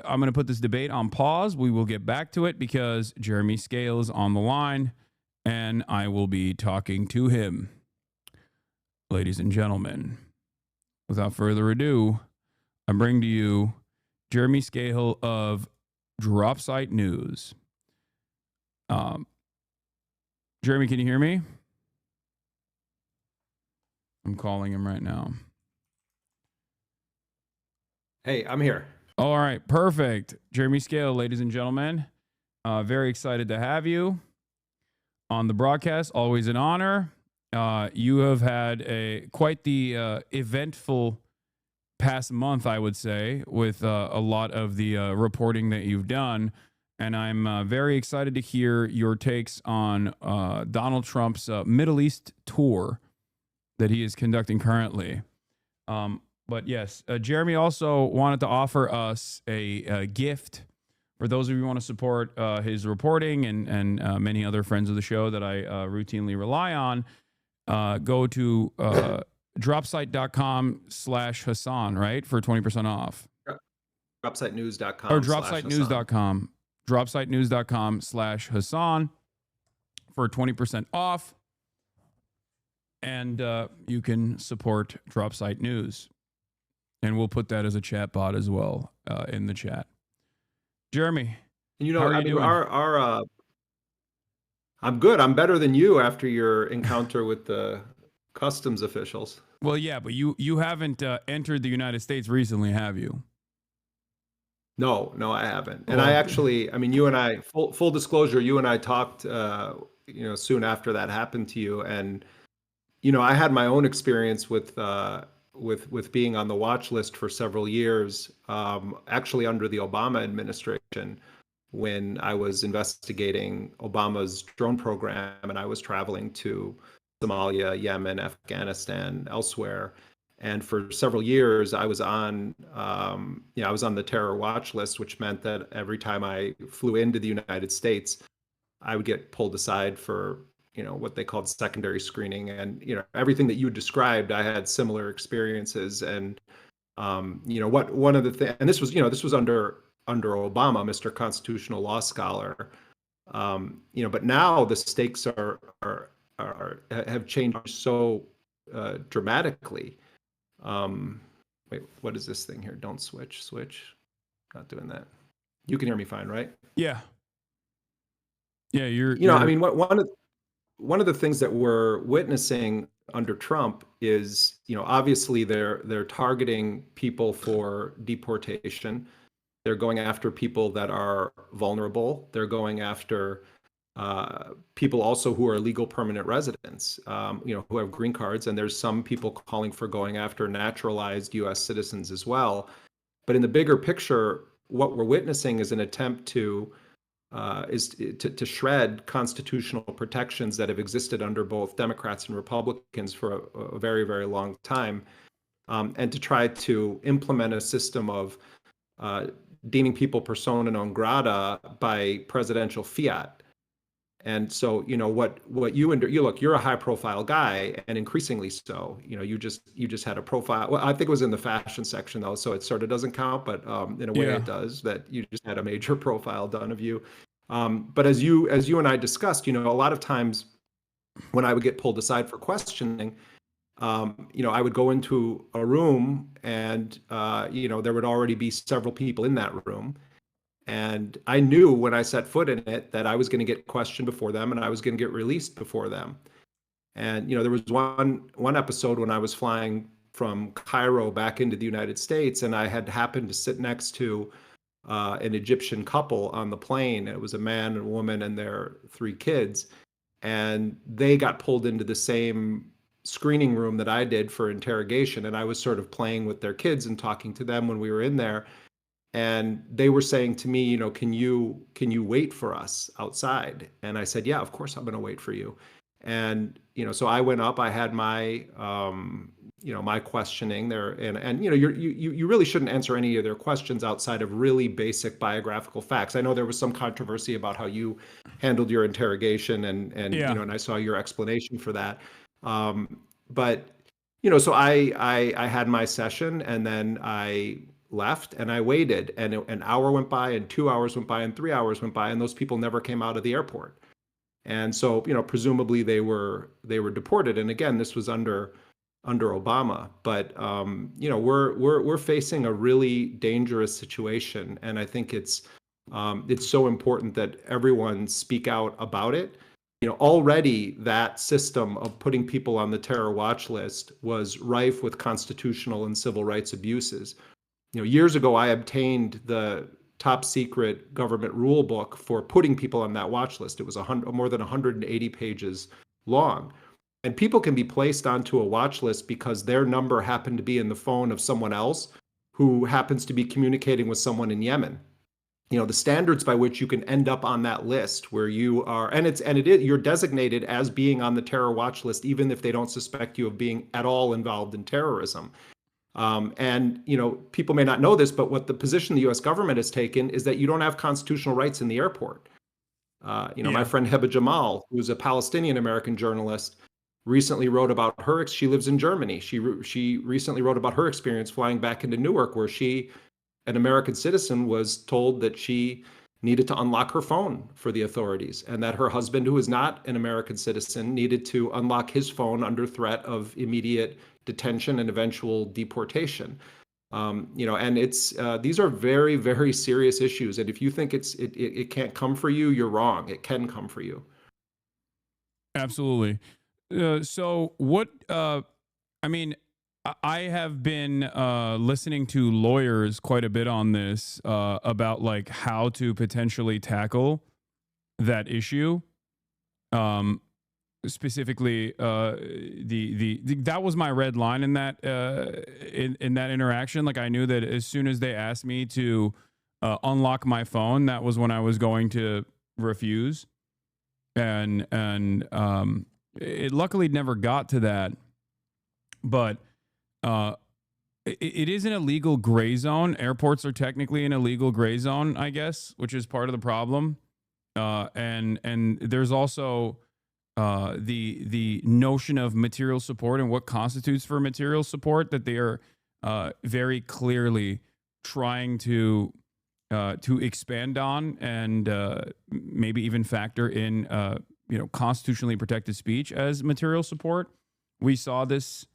I'm going to put this debate on pause. We will get back to it because Jeremy Scahill is on the line and I will be talking to him. Ladies and gentlemen, without further ado, I bring to you Jeremy Scahill of Dropsite News. Jeremy, can you hear me? I'm calling him right now. Hey, I'm here. All right, perfect. Jeremy Scahill, ladies and gentlemen. Very excited to have you on the broadcast. Always an honor. You have had quite the eventful past month, I would say, with a lot of the reporting that you've done. And I'm very excited to hear your takes on Donald Trump's Middle East tour that he is conducting currently. But yes, Jeremy also wanted to offer us a gift for those of you who want to support his reporting and many other friends of the show that I routinely rely on. Go to dropsite.com/Hasan, right? For 20% off. Dropsitenews.com. Or dropsitenews.com. Dropsitenews.com/Hasan for 20% off. And you can support Dropsite News. And we'll put that as a chat bot as well in the chat. Jeremy, and you know, how are you doing? I'm good. I'm better than you after your encounter with the customs officials. Well, yeah, but you haven't entered the United States recently, have you? No, I haven't. And I actually, I mean, you and I, full disclosure, you and I talked, soon after that happened to you, and I had my own experience with being on the watch list for several years, actually under the Obama administration, when I was investigating Obama's drone program and I was traveling to Somalia, Yemen, Afghanistan, elsewhere. And for several years, I was on the terror watch list, which meant that every time I flew into the United States, I would get pulled aside for what they called secondary screening. And everything that you described, I had similar experiences. And one of the things, and this was under Obama, Mr. Constitutional Law Scholar, but now the stakes have changed so dramatically. Wait, what is this thing here? Don't switch. Not doing that. You can hear me fine, right? Yeah. Yeah, you're. I mean, one of the things that we're witnessing under Trump is, obviously they're targeting people for deportation. They're going after people that are vulnerable. They're going after people also who are legal permanent residents, who have green cards. And there's some people calling for going after naturalized U.S. citizens as well. But in the bigger picture, what we're witnessing is an attempt to shred constitutional protections that have existed under both Democrats and Republicans for a very, very long time, and to try to implement a system of deeming people persona non grata by presidential fiat. And so, what you look, you're a high profile guy, and increasingly so. You just had a profile. Well, I think it was in the fashion section though, so it sort of doesn't count, but in a way it does. That you just had a major profile done of you. But as you and I discussed, a lot of times when I would get pulled aside for questioning, I would go into a room and there would already be several people in that room. And I knew when I set foot in it that I was going to get questioned before them and I was going to get released before them. And, there was one episode when I was flying from Cairo back into the United States, and I had happened to sit next to an Egyptian couple on the plane. It was a man and a woman and their 3 kids. And they got pulled into the same screening room that I did for interrogation. And I was sort of playing with their kids and talking to them when we were in there. And they were saying to me, can you wait for us outside? And I said, yeah, of course I'm going to wait for you. And, so I went up, I had my, my questioning there. And you really shouldn't answer any of their questions outside of really basic biographical facts. I know there was some controversy about how you handled your interrogation and and I saw your explanation for that. But, so I had my session, and then I left, and I waited, and an hour went by, and 2 hours went by, and 3 hours went by, and those people never came out of the airport. And so, presumably they were deported. And again, this was under Obama. But we're facing a really dangerous situation, and I think it's so important that everyone speak out about it. Already that system of putting people on the terror watch list was rife with constitutional and civil rights abuses. Years ago, I obtained the top secret government rule book for putting people on that watch list. It was more than 180 pages long. And people can be placed onto a watch list because their number happened to be in the phone of someone else who happens to be communicating with someone in Yemen. The standards by which you can end up on that list where you are, you're designated as being on the terror watch list, even if they don't suspect you of being at all involved in terrorism. People may not know this, but what the position the U.S. government has taken is that you don't have constitutional rights in the airport. My friend Heba Jamal, who's a Palestinian American journalist, recently wrote about she lives in Germany. She recently wrote about her experience flying back into Newark, where an American citizen, was told that she needed to unlock her phone for the authorities, and that her husband, who is not an American citizen, needed to unlock his phone under threat of immediate detention and eventual deportation. And these are very, very serious issues. And if you think it can't come for you, you're wrong. It can come for you. Absolutely. So what, I have been listening to lawyers quite a bit on this about like how to potentially tackle that issue. Specifically, that was my red line in that in that interaction. Like I knew that as soon as they asked me to unlock my phone, that was when I was going to refuse. And it luckily never got to that, but it is an illegal gray zone. Airports are technically an illegal gray zone, I guess, which is part of the problem. And there's also the notion of material support and what constitutes for material support that they are very clearly trying to expand on, and maybe even factor in constitutionally protected speech as material support. We saw this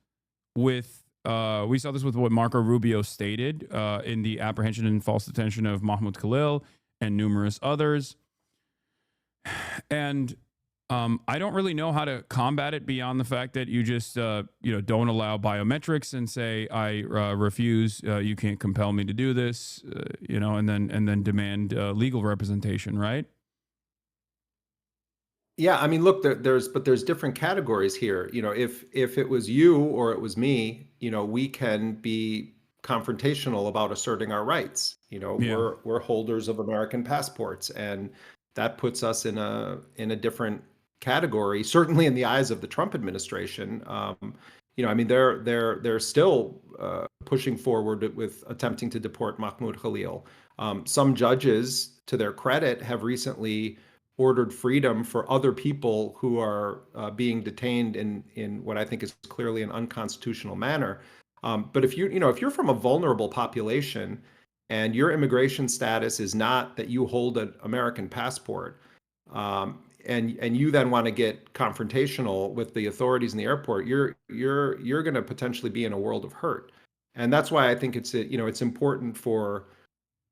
with what Marco Rubio stated in the apprehension and false detention of Mahmoud Khalil and numerous others. And I don't really know how to combat it beyond the fact that you just don't allow biometrics and say I refuse. You can't compel me to do this. And then demand legal representation, right? Yeah, I mean, look, there's different categories here. If it was you or it was me, we can be confrontational about asserting our rights. We're holders of American passports, and that puts us in a different category, certainly in the eyes of the Trump administration. They're still pushing forward with attempting to deport Mahmoud Khalil. Some judges, to their credit, have recently ordered freedom for other people who are being detained in what I think is clearly an unconstitutional manner. But if you're from a vulnerable population and your immigration status is not that you hold an American passport, and you then want to get confrontational with the authorities in the airport, you're going to potentially be in a world of hurt. And that's why I think it's important for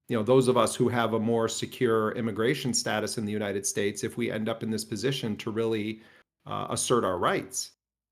those of us who have a more secure immigration status in the United States, if we end up in this position, to really assert our rights.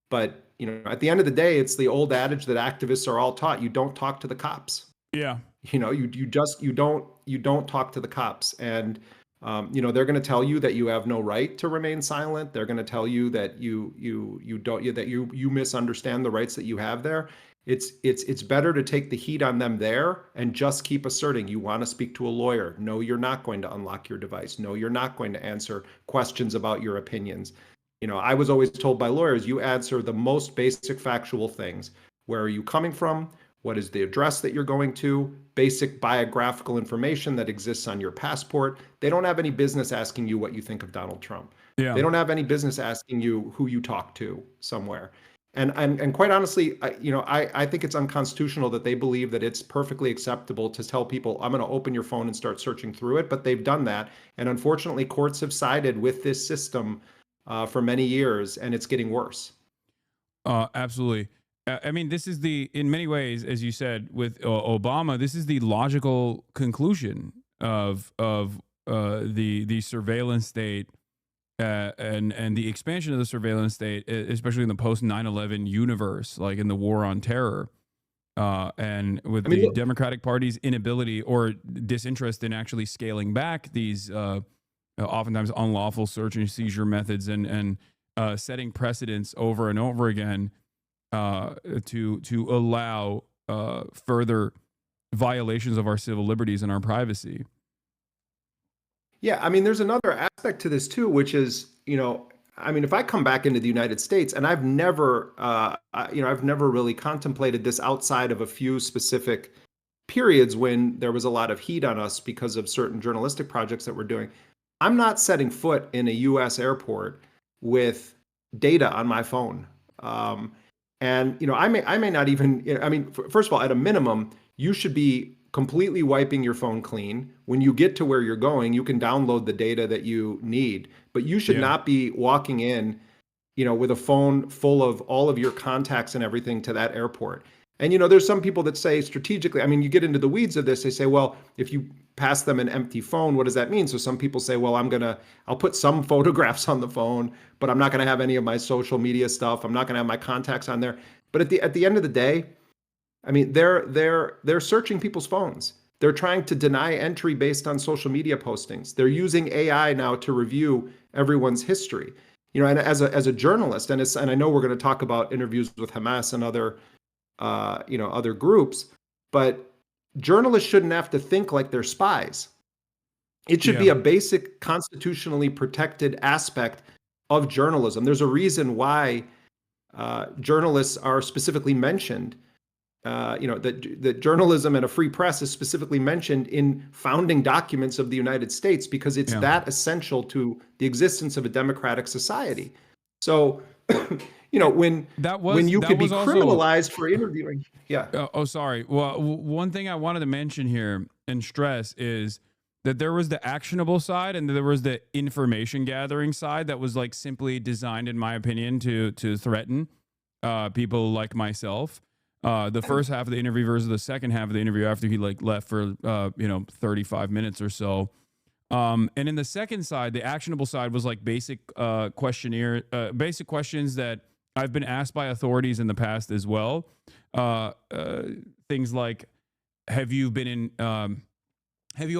But at the end of the day, it's the old adage that activists are all taught: you don't talk to the cops. Yeah. You don't talk to the cops. And they're going to tell you that you have no right to remain silent. They're going to tell you that you misunderstand the rights that you have there. It's better to take the heat on them there and just keep asserting you want to speak to a lawyer. No, you're not going to unlock your device. No, you're not going to answer questions about your opinions. I was always told by lawyers, you answer the most basic factual things. Where are you coming from? What is the address that you're going to? Basic biographical information that exists on your passport. They don't have any business asking you what you think of Donald Trump. Yeah. They don't have any business asking you who you talk to somewhere. And quite honestly, I think it's unconstitutional that they believe that it's perfectly acceptable to tell people, I'm going to open your phone and start searching through it. But they've done that. And unfortunately, courts have sided with this system for many years, and it's getting worse. Absolutely. I mean, this is in many ways, as you said, with Obama, this is the logical conclusion of the surveillance state, and the expansion of the surveillance state, especially in the post 9/11 universe, like in the war on terror, and with the Look, Democratic Party's inability or disinterest in actually scaling back these oftentimes unlawful search and seizure methods, and setting precedents over and over again, to allow further violations of our civil liberties and our privacy. yeah, there's another aspect to this too, which is, if I come back into the United States, and I've never, I've never really contemplated this outside of a few specific periods when there was a lot of heat on us because of certain journalistic projects that we're doing. I'm not setting foot in a U.S. airport with data on my phone. And I may not even. First of all, at a minimum, you should be completely wiping your phone clean. When you get to where you're going, you can download the data that you need, but you should Yeah. not be walking in, with a phone full of all of your contacts and everything to that airport. And there's some people that say strategically, you get into the weeds of this, they say, well, if you pass them an empty phone, what does that mean? So some people say, well, I'll put some photographs on the phone, but I'm not going to have any of my social media stuff. I'm not going to have my contacts on there. But at the end of the day, they're searching people's phones. They're trying to deny entry based on social media postings. They're using AI now to review everyone's history. And as a journalist, and I know we're going to talk about interviews with Hamas and other other groups, but journalists shouldn't have to think like they're spies. It should be a basic constitutionally protected aspect of journalism. There's a reason why journalists are specifically mentioned. That journalism and a free press is specifically mentioned in founding documents of the United States because it's that essential to the existence of a democratic society. So, when you could be criminalized for interviewing. Yeah. Sorry. Well, one thing I wanted to mention here and stress is that there was the actionable side and there was the information gathering side that was like simply designed, in my opinion, to threaten people like myself. The first half of the interview versus the second half of the interview after he left for 35 minutes or so. And in the second side, the actionable side was like basic basic questions that I've been asked by authorities in the past as well. Things like, have you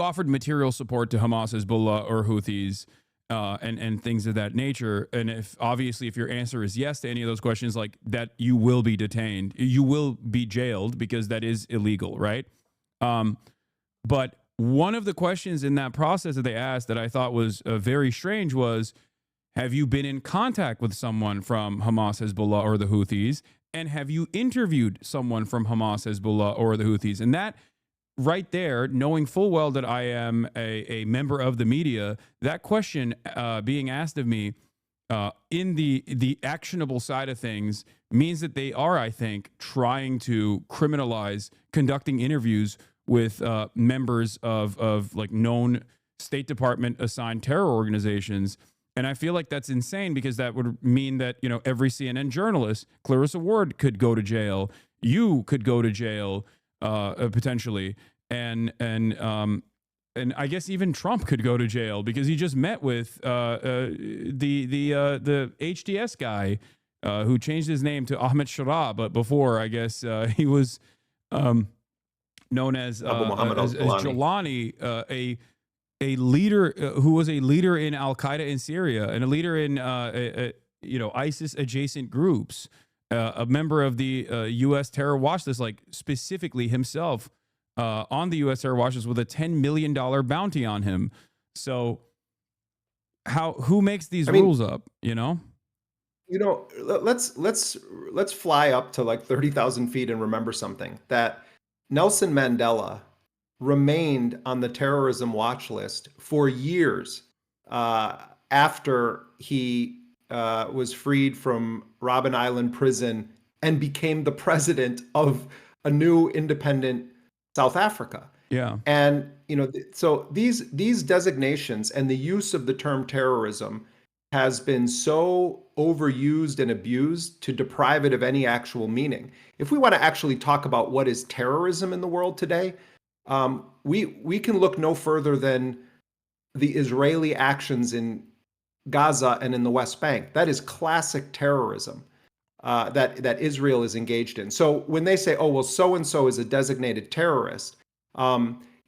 offered material support to Hamas, Hezbollah, or Houthis, and things of that nature? And if your answer is yes to any of those questions, like that, you will be detained, you will be jailed because that is illegal, right? But one of the questions in that process that they asked that I thought was very strange was, have you been in contact with someone from Hamas, Hezbollah, or the Houthis? And have you interviewed someone from Hamas, Hezbollah, or the Houthis? And that right there, knowing full well that I am a member of the media, that question being asked of me in the actionable side of things means that they are, I think, trying to criminalize conducting interviews with members of like known State Department assigned terror organizations. And I feel like that's insane because that would mean that, every CNN journalist, Clarissa Ward, could go to jail. You could go to jail potentially. And I guess even Trump could go to jail because he just met with the HTS guy who changed his name to Ahmed Shara, but before, I guess, he was known as Jelani, a leader who was a leader in Al Qaeda in Syria and a leader in ISIS adjacent groups, a member of the U.S. terror watch list, like specifically himself on the U.S. terror watch list with a $10 million bounty on him. So who makes these rules up? Let's fly up to like 30,000 feet and remember something, that Nelson Mandela remained on the terrorism watch list for years after he was freed from Robben Island prison and became the president of a new independent South Africa. Yeah. And so these designations and the use of the term terrorism has been so overused and abused to deprive it of any actual meaning. If we want to actually talk about what is terrorism in the world today, we can look no further than the Israeli actions in Gaza and in the West Bank. That is classic terrorism that Israel is engaged in. So when they say, "Oh, well, so and so is a designated terrorist,"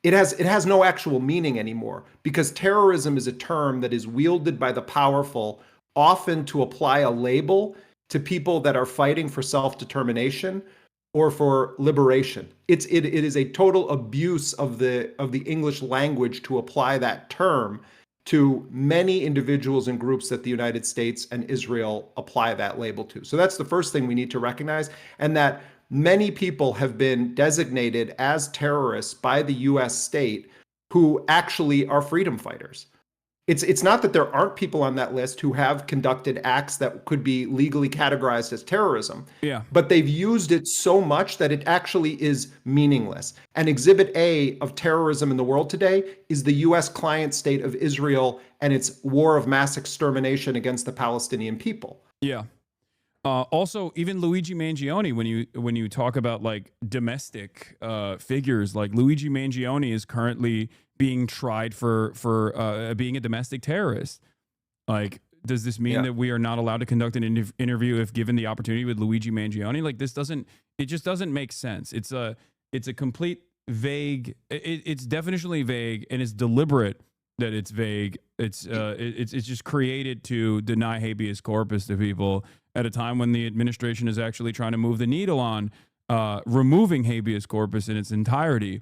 it has no actual meaning anymore, because terrorism is a term that is wielded by the powerful, often to apply a label to people that are fighting for self-determination or for liberation. It is a total abuse of the English language to apply that term to many individuals and groups that the United States and Israel apply that label to. So that's the first thing we need to recognize, and that many people have been designated as terrorists by the US state who actually are freedom fighters. It's not that there aren't people on that list who have conducted acts that could be legally categorized as terrorism. Yeah. But they've used it so much that it actually is meaningless. And Exhibit A of terrorism in the world today is the US client state of Israel and its war of mass extermination against the Palestinian people. Yeah. Also, even Luigi Mangione, when you talk about like domestic figures, like Luigi Mangione is currently being tried for being a domestic terrorist. Like, does this mean that we are not allowed to conduct an interview if given the opportunity with Luigi Mangione? Like, it just doesn't make sense. It's a complete vague. It's definitionally vague, and it's deliberate that it's vague. It's just created to deny habeas corpus to people at a time when the administration is actually trying to move the needle on removing habeas corpus in its entirety.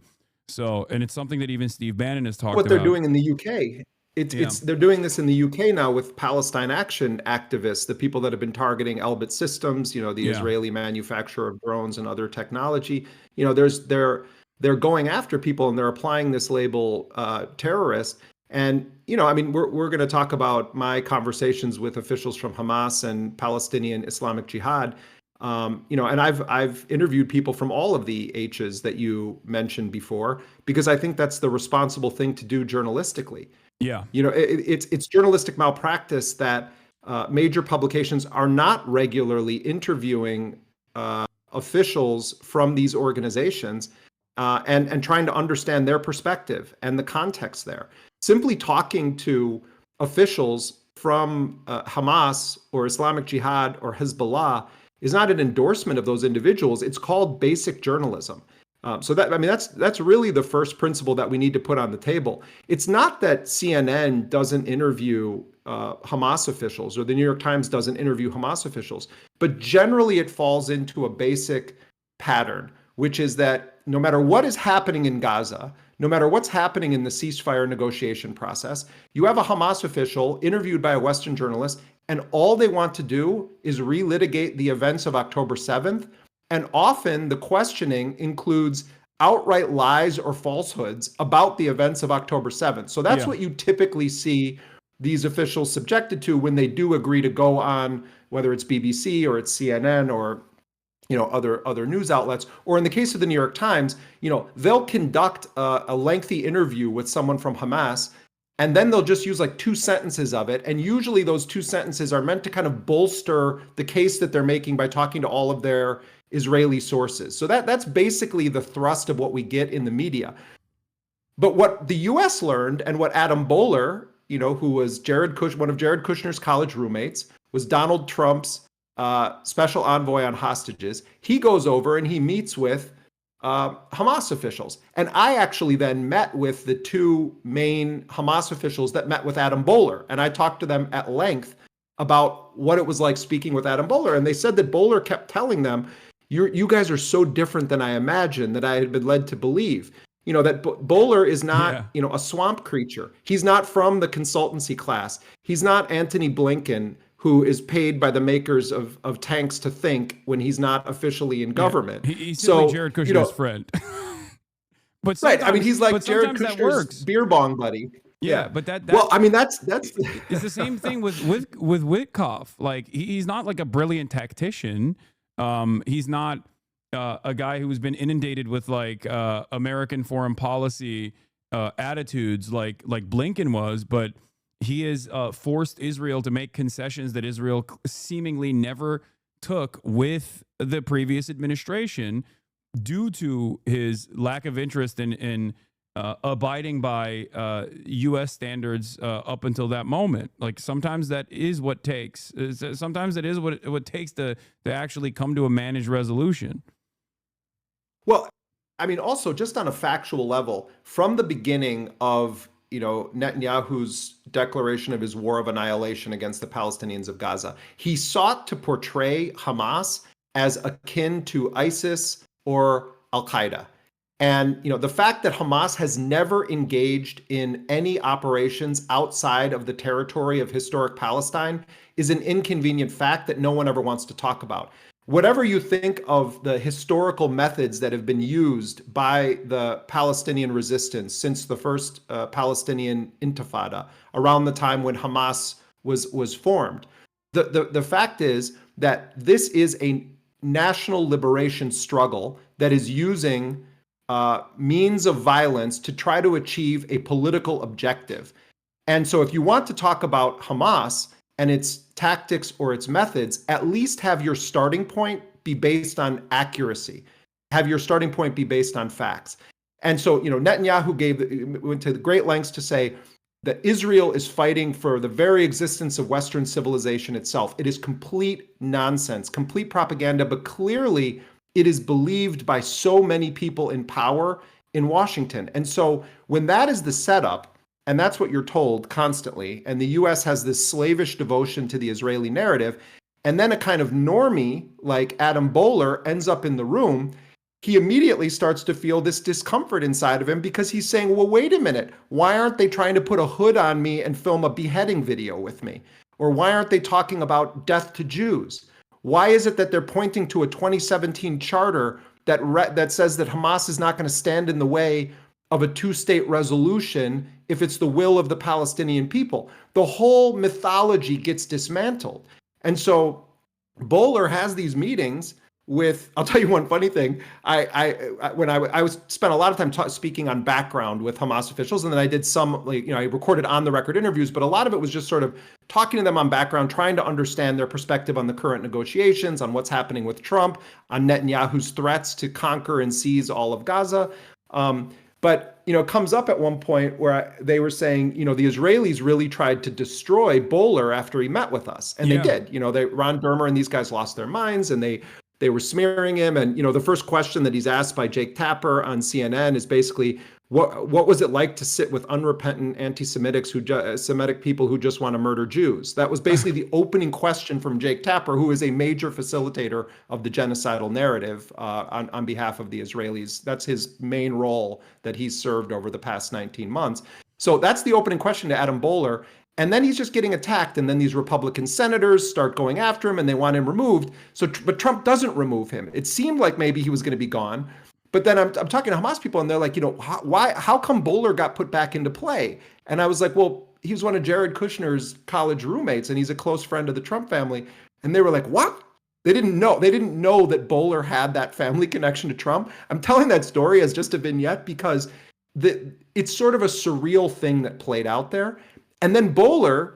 So, and it's something that even Steve Bannon has talked about. What they're doing in the UK. They're doing this in the UK now with Palestine Action activists, the people that have been targeting Elbit Systems, the Israeli manufacturer of drones and other technology. They're going after people, and they're applying this label terrorist. And we're going to talk about my conversations with officials from Hamas and Palestinian Islamic Jihad. And I've interviewed people from all of the H's that you mentioned before, because I think that's the responsible thing to do journalistically. Yeah. It's journalistic malpractice that major publications are not regularly interviewing officials from these organizations and trying to understand their perspective and the context there. Simply talking to officials from Hamas or Islamic Jihad or Hezbollah is not an endorsement of those individuals. It's called basic journalism. So that's really the first principle that we need to put on the table. It's not that CNN doesn't interview Hamas officials or the New York Times doesn't interview Hamas officials, but generally it falls into a basic pattern, which is that no matter what is happening in Gaza, no matter what's happening in the ceasefire negotiation process, you have a Hamas official interviewed by a Western journalist, and all they want to do is relitigate the events of October 7th. And often the questioning includes outright lies or falsehoods about the events of October 7th. So that's what you typically see these officials subjected to when they do agree to go on, whether it's BBC or it's CNN or other news outlets, or in the case of the New York Times, they'll conduct a lengthy interview with someone from Hamas, and then they'll just use like 2 sentences of it. And usually those 2 sentences are meant to kind of bolster the case that they're making by talking to all of their Israeli sources. So that's basically the thrust of what we get in the media. But what the US learned, and what Adam Boehler, who was one of Jared Kushner's college roommates, was Donald Trump's special envoy on hostages. He goes over and he meets with Hamas officials. And I actually then met with the 2 main Hamas officials that met with Adam Boehler. And I talked to them at length about what it was like speaking with Adam Boehler. And they said that Boehler kept telling them, you guys are so different than I imagined, that I had been led to believe. That Boehler is not, a swamp creature. He's not from the consultancy class. He's not Antony Blinken, who is paid by the makers of tanks to think when he's not officially in government. He's simply Jared Kushner's friend. But right. He's like Jared Kushner's beer bong buddy. Yeah, but that Well, I mean, that's it's the same thing with Witkoff. Like he's not like a brilliant tactician. He's not a guy who's been inundated with like American foreign policy attitudes like Blinken was, but he has forced Israel to make concessions that Israel seemingly never took with the previous administration due to his lack of interest in abiding by U.S. standards up until that moment. Like sometimes that is what takes. Sometimes it is what it takes to actually come to a managed resolution. Well, I mean, also just on a factual level, from the beginning of Netanyahu's declaration of his war of annihilation against the Palestinians of Gaza, he sought to portray Hamas as akin to ISIS or Al Qaeda. And the fact that Hamas has never engaged in any operations outside of the territory of historic Palestine is an inconvenient fact that no one ever wants to talk about. Whatever you think of the historical methods that have been used by the Palestinian resistance since the first Palestinian Intifada, around the time when Hamas was formed, the fact is that this is a national liberation struggle that is using means of violence to try to achieve a political objective. And so if you want to talk about Hamas and its tactics or its methods, at least have your starting point be based on accuracy. Have your starting point be based on facts. And so, Netanyahu went to great lengths to say that Israel is fighting for the very existence of Western civilization itself. It is complete nonsense, complete propaganda, but clearly it is believed by so many people in power in Washington. And so when that is the setup, and that's what you're told constantly, and the US has this slavish devotion to the Israeli narrative, and then a kind of normie like Adam Boehler ends up in the room, he immediately starts to feel this discomfort inside of him because he's saying, well, wait a minute, why aren't they trying to put a hood on me and film a beheading video with me? Or why aren't they talking about death to Jews? Why is it that they're pointing to a 2017 charter that says that Hamas is not going to stand in the way of a two-state resolution if it's the will of the Palestinian people? The whole mythology gets dismantled. And so Boehler has these meetings with, I'll tell you one funny thing. I spent a lot of time speaking on background with Hamas officials, and then I did some, I recorded on the record interviews, but a lot of it was just sort of talking to them on background, trying to understand their perspective on the current negotiations, on what's happening with Trump, on Netanyahu's threats to conquer and seize all of Gaza. But it comes up at one point where they were saying, the Israelis really tried to destroy Boehler after he met with us, and they did. Ron Dermer and these guys lost their minds, and they were smearing him. And the first question that he's asked by Jake Tapper on CNN is basically, what was it like to sit with unrepentant Semitic people who just want to murder Jews? That was basically the opening question from Jake Tapper, who is a major facilitator of the genocidal narrative on behalf of the Israelis. That's his main role that he's served over the past 19 months. So that's the opening question to Adam Boehler. And then he's just getting attacked. And then these Republican senators start going after him and they want him removed. But Trump doesn't remove him. It seemed like maybe he was going to be gone. But then I'm talking to Hamas people and they're like, how come Boehler got put back into play? And I was like, well, he was one of Jared Kushner's college roommates and he's a close friend of the Trump family. And they were like, what? They didn't know that Boehler had that family connection to Trump. I'm telling that story as just a vignette because it's sort of a surreal thing that played out there. And then Boehler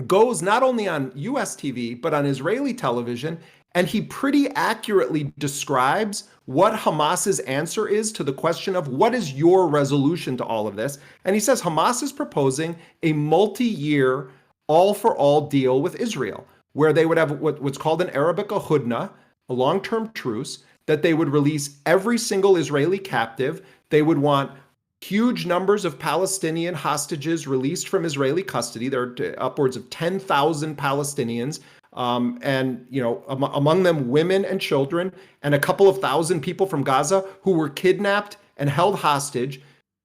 goes not only on US TV, but on Israeli television, and he pretty accurately describes what Hamas's answer is to the question of what is your resolution to all of this. And he says Hamas is proposing a multi-year all-for-all deal with Israel, where they would have what's called an Arabic a hudna, a long-term truce, that they would release every single Israeli captive. They would want huge numbers of Palestinian hostages released from Israeli custody. There are upwards of 10,000 Palestinians, and among them women and children, and a couple of thousand people from Gaza who were kidnapped and held hostage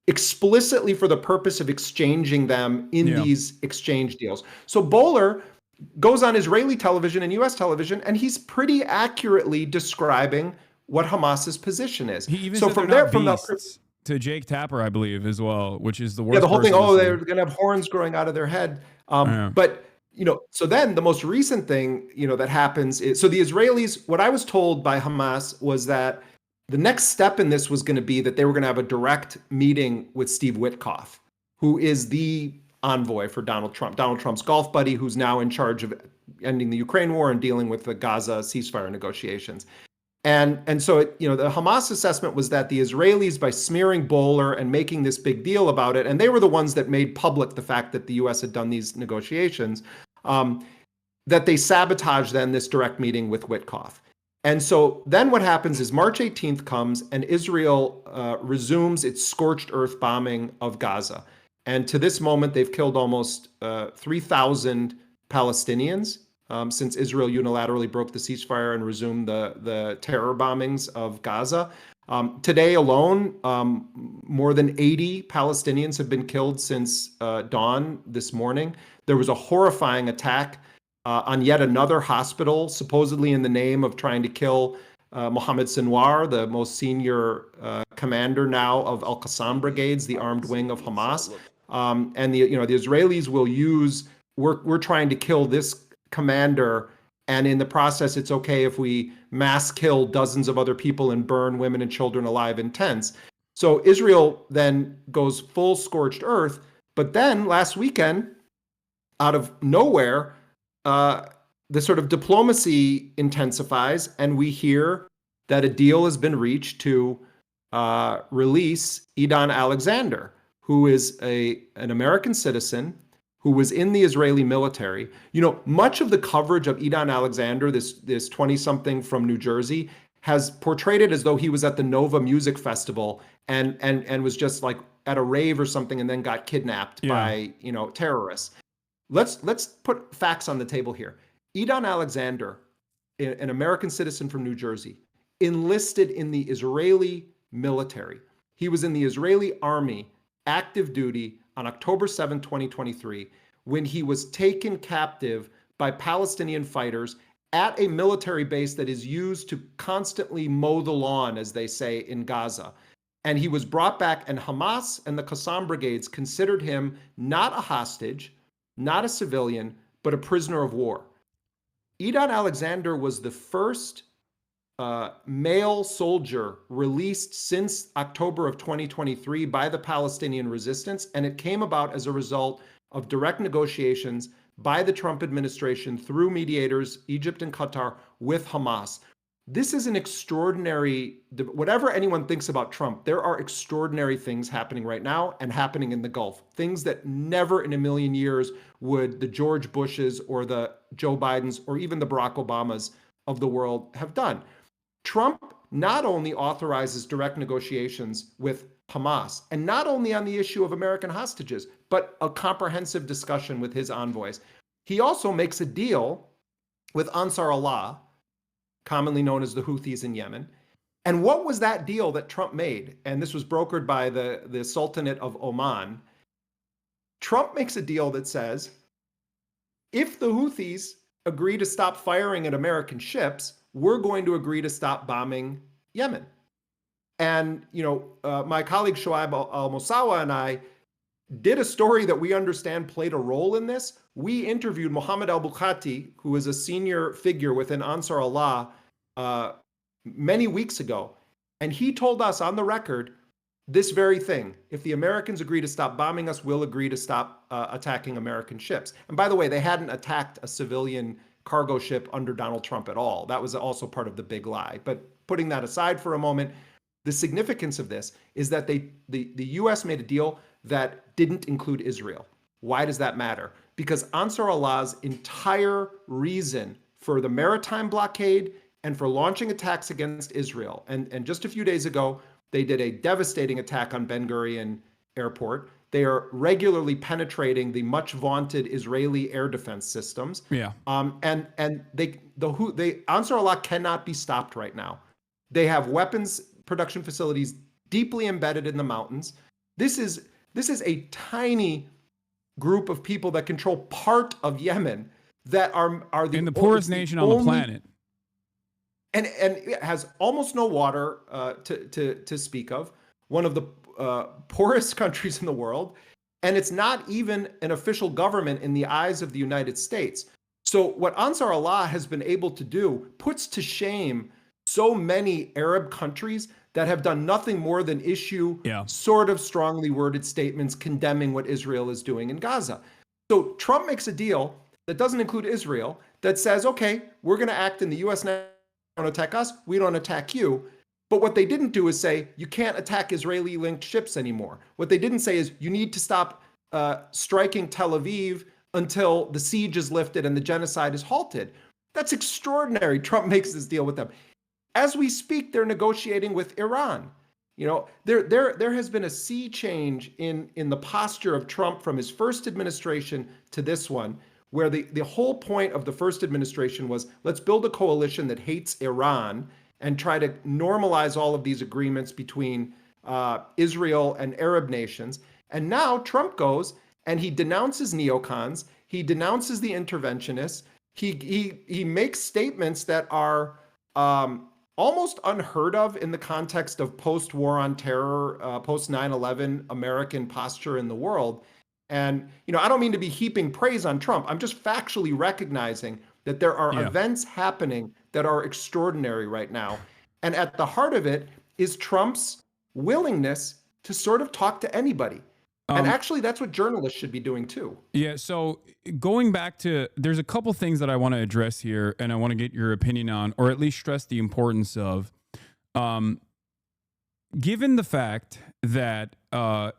explicitly for the purpose of exchanging them in these exchange deals. So Boehler goes on Israeli television and US television, and he's pretty accurately describing what Hamas's position is. He even so said from they're there, not beasts. to Jake Tapper, I believe, as well, which is the worst. Yeah, the whole thing. person to Oh, see. they're going to have horns growing out of their head. Yeah. But so then the most recent thing that happens is, so the Israelis. What I was told by Hamas was that the next step in this was going to be that they were going to have a direct meeting with Steve Witkoff, who is the envoy for Donald Trump's golf buddy, who's now in charge of ending the Ukraine war and dealing with the Gaza ceasefire negotiations. And so the Hamas assessment was that the Israelis, by smearing Bowler and making this big deal about it, and they were the ones that made public the fact that the U.S. had done these negotiations, that they sabotaged then this direct meeting with Witkoff. And so then what happens is March 18th comes and Israel resumes its scorched earth bombing of Gaza. And to this moment, they've killed almost 3,000 Palestinians since Israel unilaterally broke the ceasefire and resumed the terror bombings of Gaza. Today alone, more than 80 Palestinians have been killed since dawn this morning. There was a horrifying attack on yet another hospital, supposedly in the name of trying to kill Mohammed Sinwar, the most senior commander now of Al-Qassam brigades, the armed wing of Hamas. And the Israelis will use, we're trying to kill this commander, and in the process, it's okay if we mass kill dozens of other people and burn women and children alive in tents. So Israel then goes full scorched earth. But then last weekend, out of nowhere, the sort of diplomacy intensifies, and we hear that a deal has been reached to release Idan Alexander, who is an American citizen who was in the Israeli military. Much of the coverage of Idan Alexander, this 20-something from New Jersey, has portrayed it as though he was at the Nova Music Festival and was just like at a rave or something and then got kidnapped by terrorists. Let's put facts on the table here. Idan Alexander, an American citizen from New Jersey, enlisted in the Israeli military. He was in the Israeli army, active duty, on October 7, 2023, when he was taken captive by Palestinian fighters at a military base that is used to constantly mow the lawn, as they say, in Gaza. And he was brought back, and Hamas and the Qassam brigades considered him not a hostage, not a civilian, but a prisoner of war. Idan Alexander was the first male soldier released since October of 2023 by the Palestinian resistance, and it came about as a result of direct negotiations by the Trump administration through mediators, Egypt and Qatar, with Hamas. This is an extraordinary, whatever anyone thinks about Trump, there are extraordinary things happening right now and happening in the Gulf. Things that never in a million years would the George Bushes or the Joe Bidens or even the Barack Obamas of the world have done. Trump not only authorizes direct negotiations with Hamas, and not only on the issue of American hostages, but a comprehensive discussion with his envoys. He also makes a deal with Ansar Allah, commonly known as the Houthis in Yemen. And what was that deal that Trump made? And this was brokered by the Sultanate of Oman. Trump makes a deal that says, if the Houthis agree to stop firing at American ships, we're going to agree to stop bombing Yemen. And, my colleague Shoaib al-Mosawa and I did a story that we understand played a role in this. We interviewed Mohammed al-Bukhati, who is a senior figure within Ansar Allah, many weeks ago. And he told us on the record this very thing. If the Americans agree to stop bombing us, we'll agree to stop attacking American ships. And by the way, they hadn't attacked a civilian cargo ship under Donald Trump at all. That was also part of the big lie. But putting that aside for a moment, the significance of this is that the U.S. made a deal that didn't include Israel. Why does that matter? Because Ansar Allah's entire reason for the maritime blockade and for launching attacks against Israel, and just a few days ago, they did a devastating attack on Ben Gurion Airport. They are regularly penetrating the much vaunted Israeli air defense systems. Yeah. And Ansar Allah cannot be stopped right now. They have weapons production facilities deeply embedded in the mountains. This is a tiny group of people that control part of Yemen that are in the poorest nation on the planet. And it has almost no water to speak of. one of the poorest countries in the world, and it's not even an official government in the eyes of the United States. So what Ansar Allah has been able to do puts to shame so many Arab countries that have done nothing more than issue sort of strongly worded statements condemning what Israel is doing in Gaza. So Trump makes a deal that doesn't include Israel, that says, okay, we're going to act in the U.S. now. You don't attack us, we don't attack you. But what they didn't do is say, you can't attack Israeli-linked ships anymore. What they didn't say is, you need to stop striking Tel Aviv until the siege is lifted and the genocide is halted. That's extraordinary. Trump makes this deal with them. As we speak, they're negotiating with Iran. You know, there has been a sea change in the posture of Trump from his first administration to this one, where the whole point of the first administration was, let's build a coalition that hates Iran and try to normalize all of these agreements between Israel and Arab nations. And now Trump goes and he denounces neocons, he denounces the interventionists, he makes statements that are almost unheard of in the context of post-war on terror, post 9/11 American posture in the world. And, you know, I don't mean to be heaping praise on Trump. I'm just factually recognizing that there are events happening that are extraordinary right now. And at the heart of it is Trump's willingness to sort of talk to anybody. And actually, that's what journalists should be doing too. Yeah. So going back to, there's a couple things that I want to address here, and I want to get your opinion on, or at least stress the importance of. Given the fact that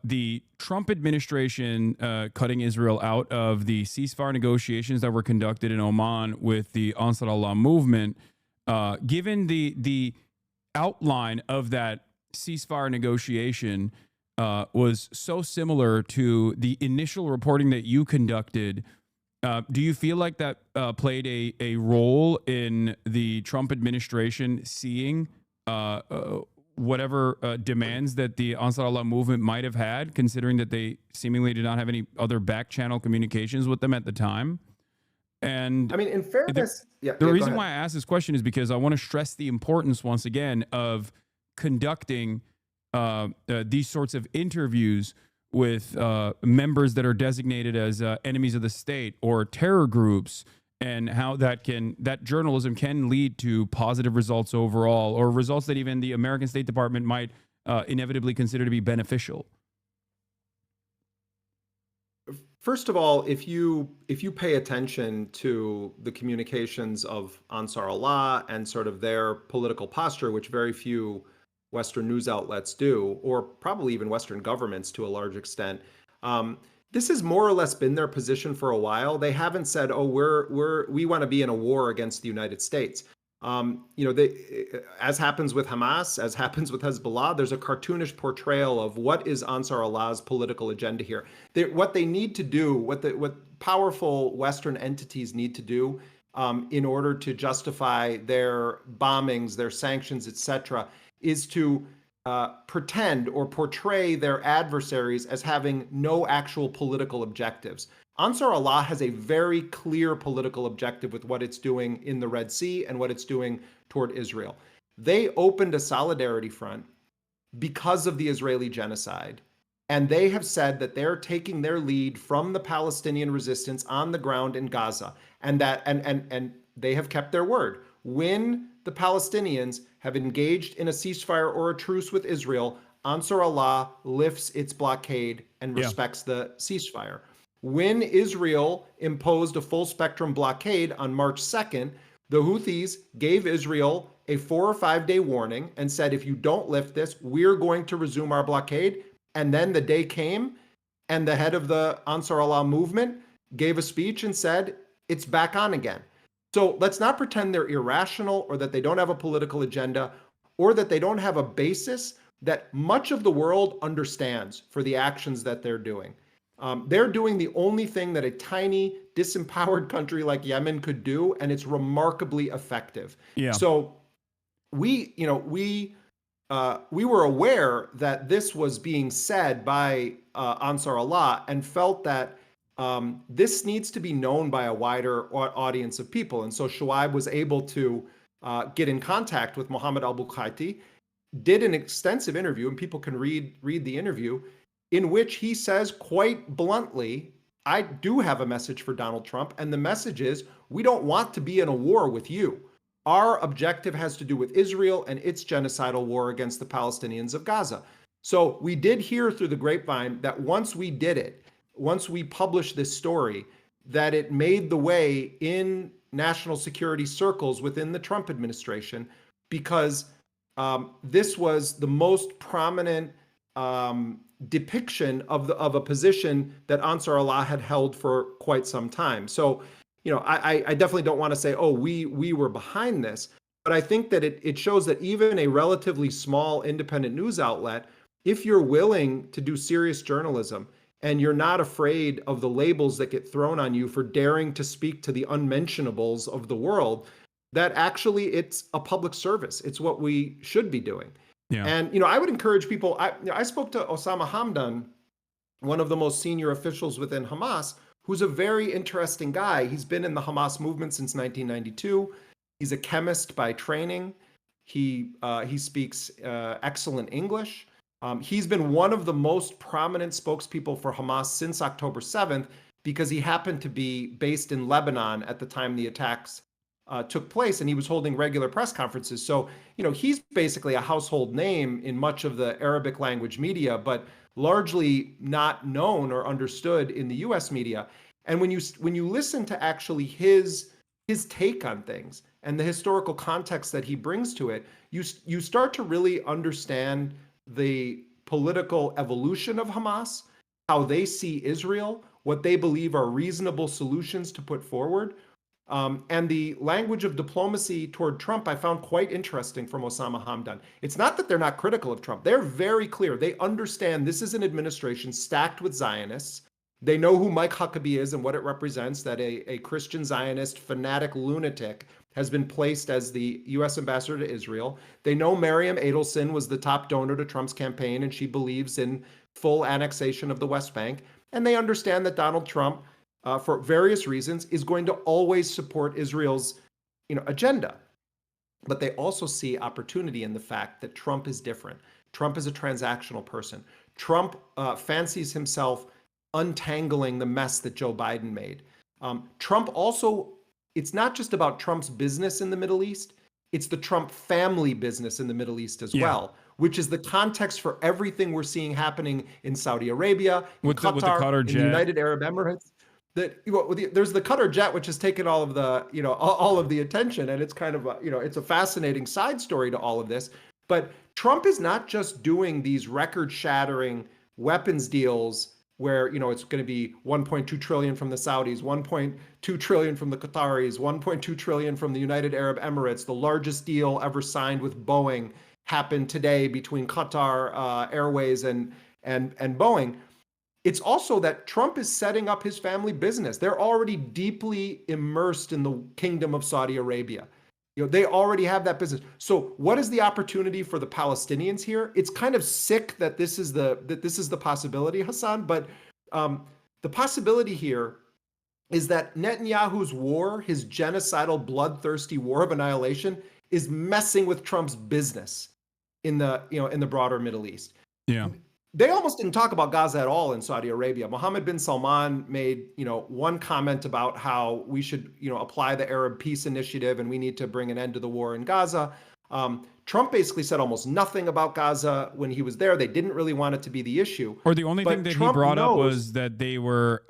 the Trump administration cutting Israel out of the ceasefire negotiations that were conducted in Oman with the Ansar Allah movement, given the outline of that ceasefire negotiation was so similar to the initial reporting that you conducted, do you feel like that played a role in the Trump administration seeing whatever demands that the Ansar Allah movement might have had, considering that they seemingly did not have any other back channel communications with them at the time? And I mean, in fairness, the reason why I ask this question is because I want to stress the importance once again of conducting these sorts of interviews with members that are designated as enemies of the state or terror groups, and how that journalism can lead to positive results overall, or results that even the American State Department might inevitably consider to be beneficial. First of all, if you pay attention to the communications of Ansar Allah and sort of their political posture, which very few Western news outlets do, or probably even Western governments to a large extent, this has more or less been their position for a while. They haven't said, "Oh, we want to be in a war against the United States." You know, as happens with Hamas, as happens with Hezbollah, there's a cartoonish portrayal of what is Ansar Allah's political agenda here. What they need to do, what powerful Western entities need to do in order to justify their bombings, their sanctions, etc., is to pretend or portray their adversaries as having no actual political objectives. Ansar Allah has a very clear political objective with what it's doing in the Red Sea and what it's doing toward Israel. They opened a solidarity front because of the Israeli genocide, and they have said that they're taking their lead from the Palestinian resistance on the ground in Gaza, and that and they have kept their word. When the Palestinians have engaged in a ceasefire or a truce with Israel, Ansar Allah lifts its blockade and respects the ceasefire. When Israel imposed a full spectrum blockade on March 2nd, the Houthis gave Israel a 4 or 5 day warning and said, if you don't lift this, we're going to resume our blockade. And then the day came and the head of the Ansar Allah movement gave a speech and said, it's back on again. So let's not pretend they're irrational or that they don't have a political agenda or that they don't have a basis that much of the world understands for the actions that they're doing. They're doing the only thing that a tiny, disempowered country like Yemen could do, and it's remarkably effective. Yeah. So we were aware that this was being said by Ansar Allah and felt that this needs to be known by a wider audience of people. And so Shuaib was able to get in contact with Mohammed al-Bukaiti did an extensive interview, and people can read the interview, in which he says quite bluntly, I do have a message for Donald Trump, and the message is, we don't want to be in a war with you. Our objective has to do with Israel and its genocidal war against the Palestinians of Gaza. So we did hear through the grapevine that once we did it, once we published this story, that it made the way in national security circles within the Trump administration, because this was the most prominent depiction of a position that Ansar Allah had held for quite some time. So, I definitely don't want to say, oh, we were behind this, but I think that it shows that even a relatively small independent news outlet, if you're willing to do serious journalism and you're not afraid of the labels that get thrown on you for daring to speak to the unmentionables of the world, that actually it's a public service. It's what we should be doing. Yeah. And, I would encourage people, I spoke to Osama Hamdan, one of the most senior officials within Hamas, who's a very interesting guy. He's been in the Hamas movement since 1992. He's a chemist by training. He speaks excellent English. He's been one of the most prominent spokespeople for Hamas since October 7th, because he happened to be based in Lebanon at the time the attacks took place, and he was holding regular press conferences. So, he's basically a household name in much of the Arabic language media, but largely not known or understood in the U.S. media. And when you listen to actually his take on things and the historical context that he brings to it, you start to really understand the political evolution of Hamas, how they see Israel, what they believe are reasonable solutions to put forward. And the language of diplomacy toward Trump, I found quite interesting from Osama Hamdan. It's not that they're not critical of Trump. They're very clear. They understand this is an administration stacked with Zionists. They know who Mike Huckabee is and what it represents, that a Christian Zionist fanatic lunatic has been placed as the U.S. ambassador to Israel. They know Miriam Adelson was the top donor to Trump's campaign, and she believes in full annexation of the West Bank. And they understand that Donald Trump, for various reasons, is going to always support Israel's agenda. But they also see opportunity in the fact that Trump is different. Trump is a transactional person. Trump fancies himself untangling the mess that Joe Biden made. Trump also, it's not just about Trump's business in the Middle East, it's the Trump family business in the Middle East as well, which is the context for everything we're seeing happening in Saudi Arabia, in Qatar, in the United Arab Emirates. There's the Qatar jet, which has taken all of the, all of the attention, and it's kind of it's a fascinating side story to all of this. But Trump is not just doing these record-shattering weapons deals where it's going to be 1.2 trillion from the Saudis, 1.2 trillion from the Qataris, 1.2 trillion from the United Arab Emirates. The largest deal ever signed with Boeing happened today between Qatar Airways and Boeing. It's also that Trump is setting up his family business. They're already deeply immersed in the kingdom of Saudi Arabia. They already have that business. So what is the opportunity for the Palestinians here? It's kind of sick that this is the possibility, Hasan, but the possibility here is that Netanyahu's war, his genocidal, bloodthirsty war of annihilation, is messing with Trump's business in the broader Middle East. Yeah. They almost didn't talk about Gaza at all in Saudi Arabia. Mohammed bin Salman made, one comment about how we should, apply the Arab Peace Initiative and we need to bring an end to the war in Gaza. Trump basically said almost nothing about Gaza when he was there. They didn't really want it to be the issue. Or the only thing that he brought up was that they were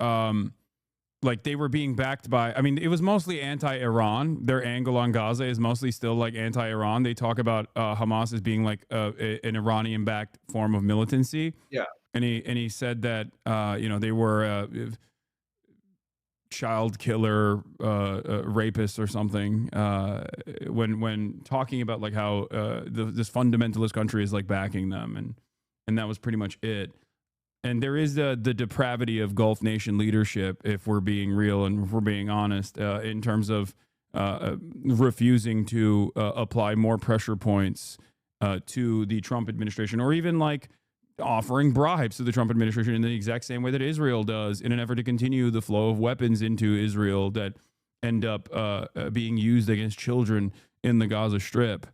they were being backed by, it was mostly anti-Iran. Their angle on Gaza is mostly still like anti-Iran. They talk about Hamas as being like an Iranian-backed form of militancy. Yeah. And he said that, they were child killer rapists or something when talking about like how this fundamentalist country is like backing them. And that was pretty much it. And there is the depravity of Gulf nation leadership, if we're being real and if we're being honest, in terms of refusing to apply more pressure points to the Trump administration, or even like offering bribes to the Trump administration in the exact same way that Israel does, in an effort to continue the flow of weapons into Israel that end up being used against children in the Gaza Strip.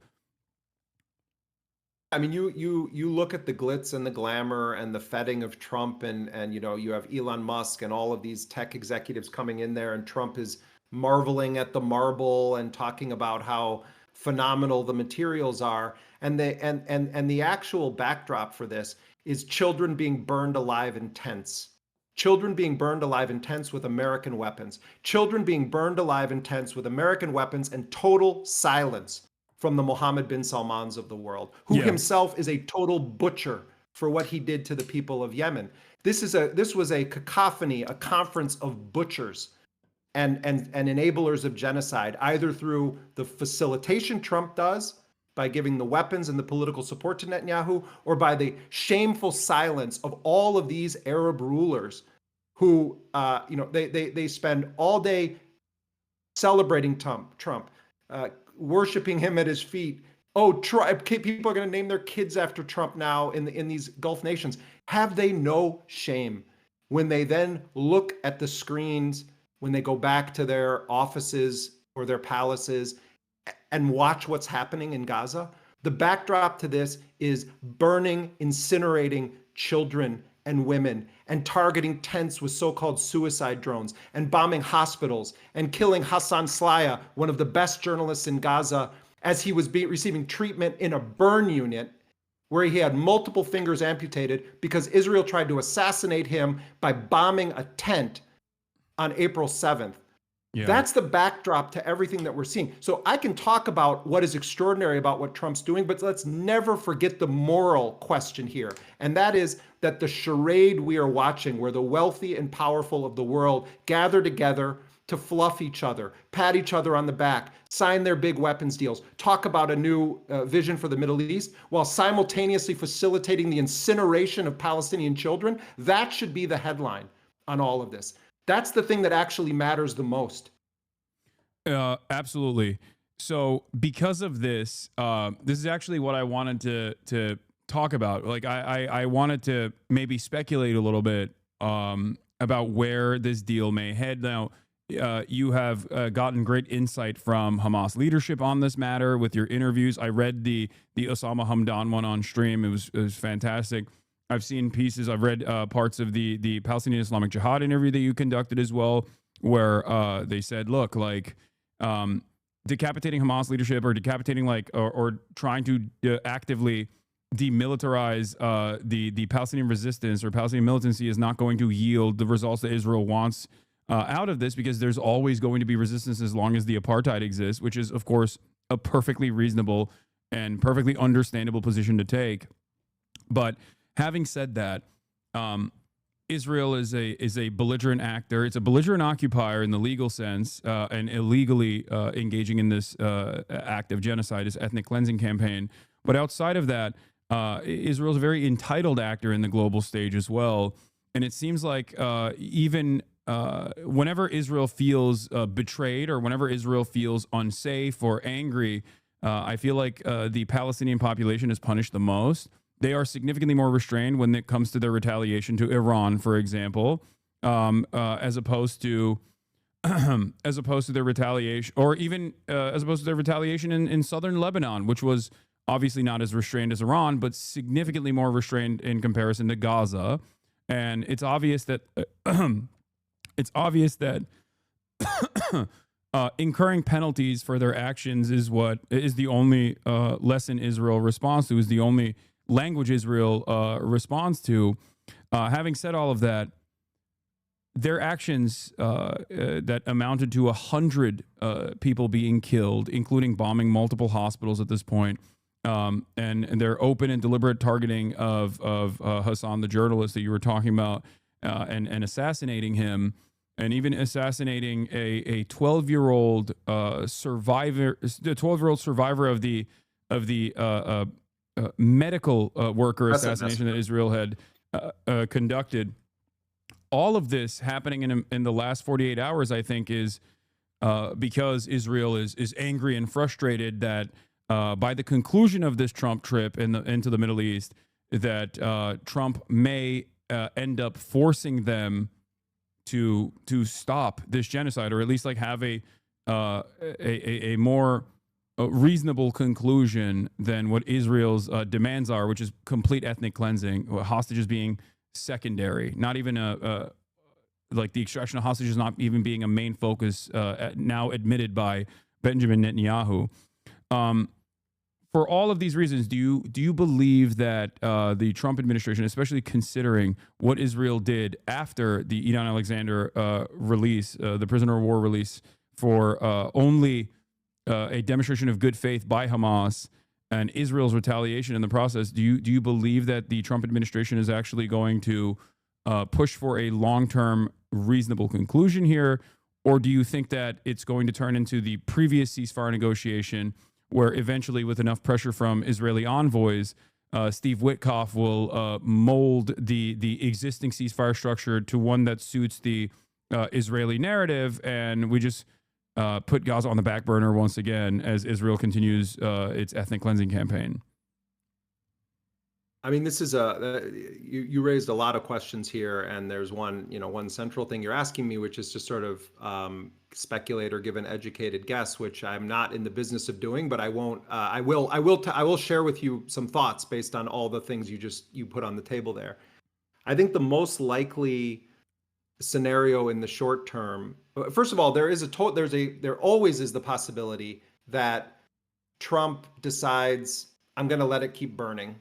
I mean, you look at the glitz and the glamour and the feting of Trump, and you have Elon Musk and all of these tech executives coming in there, and Trump is marveling at the marble and talking about how phenomenal the materials are, and the actual backdrop for this is children being burned alive in tents. Children being burned alive in tents with American weapons. Children being burned alive in tents with American weapons, and total silence from the Mohammed bin Salmans of the world, who himself is a total butcher for what he did to the people of Yemen. This was a cacophony, a conference of butchers and enablers of genocide, either through the facilitation Trump does by giving the weapons and the political support to Netanyahu, or by the shameful silence of all of these Arab rulers who, they spend all day celebrating Trump, worshiping him at his feet. Oh, people are going to name their kids after Trump now in these Gulf nations. Have they no shame when they then look at the screens, when they go back to their offices or their palaces and watch what's happening in Gaza? The backdrop to this is burning, incinerating children and women, and targeting tents with so-called suicide drones, and bombing hospitals, and killing Hassan Slaya, one of the best journalists in Gaza, as he was receiving treatment in a burn unit where he had multiple fingers amputated because Israel tried to assassinate him by bombing a tent on April 7th. Yeah. That's the backdrop to everything that we're seeing. So I can talk about what is extraordinary about what Trump's doing, but let's never forget the moral question here. And that is that the charade we are watching, where the wealthy and powerful of the world gather together to fluff each other, pat each other on the back, sign their big weapons deals, talk about a new vision for the Middle East, while simultaneously facilitating the incineration of Palestinian children, that should be the headline on all of this. That's the thing that actually matters the most. Absolutely. So because of this, this is actually what I wanted to talk about. Like I wanted to maybe speculate a little bit about where this deal may head. Now, you have gotten great insight from Hamas leadership on this matter with your interviews. I read the Osama Hamdan one on stream. It was fantastic. I've seen pieces. I've read parts of the Palestinian Islamic Jihad interview that you conducted as well, where they said, look, like decapitating Hamas leadership, or decapitating or trying to actively demilitarize the Palestinian resistance or Palestinian militancy is not going to yield the results that Israel wants out of this, because there's always going to be resistance as long as the apartheid exists, which is, of course, a perfectly reasonable and perfectly understandable position to take. But having said that, Israel is a belligerent actor. It's a belligerent occupier in the legal sense, and illegally engaging in this act of genocide, this ethnic cleansing campaign. But outside of that, Israel is a very entitled actor in the global stage as well. And it seems like even whenever Israel feels betrayed, or whenever Israel feels unsafe or angry, I feel like the Palestinian population is punished the most. They are significantly more restrained when it comes to their retaliation to Iran, for example, as opposed to their retaliation, or even as opposed to their retaliation in southern Lebanon, which was obviously not as restrained as Iran, but significantly more restrained in comparison to Gaza. And it's obvious that incurring penalties for their actions is the only lesson Israel responds to, is the only language Israel responds to. Having said all of that, their actions that amounted to 100 people being killed, including bombing multiple hospitals at this point, and their open and deliberate targeting of Hasan, the journalist that you were talking about, and assassinating him, and even assassinating a 12-year-old survivor, the 12-year-old survivor of the medical worker assassination that Israel had conducted. All of this happening in the last 48 hours, I think, is because Israel is angry and frustrated that by the conclusion of this Trump trip into the Middle East, that Trump may end up forcing them to stop this genocide, or at least like have a more reasonable conclusion than what Israel's demands are, which is complete ethnic cleansing, hostages being secondary, not even like the extraction of hostages not even being a main focus, now admitted by Benjamin Netanyahu. For all of these reasons, do you believe that the Trump administration, especially considering what Israel did after the Idan Alexander release, the prisoner of war release, for only a demonstration of good faith by Hamas and Israel's retaliation in the process, do you believe that the Trump administration is actually going to push for a long-term reasonable conclusion here, or do you think that it's going to turn into the previous ceasefire negotiation, where eventually, with enough pressure from Israeli envoys, Steve Witkoff will mold the existing ceasefire structure to one that suits the Israeli narrative, and we just put Gaza on the back burner once again as Israel continues its ethnic cleansing campaign? I mean, this is you raised a lot of questions here, and there's one central thing you're asking me, which is to sort of speculate or give an educated guess, which I'm not in the business of doing, but I won't. I will share with you some thoughts based on all the things you put on the table there. I think the most likely scenario in the short term, first of all, there always is the possibility that Trump decides, I'm going to let it keep burning,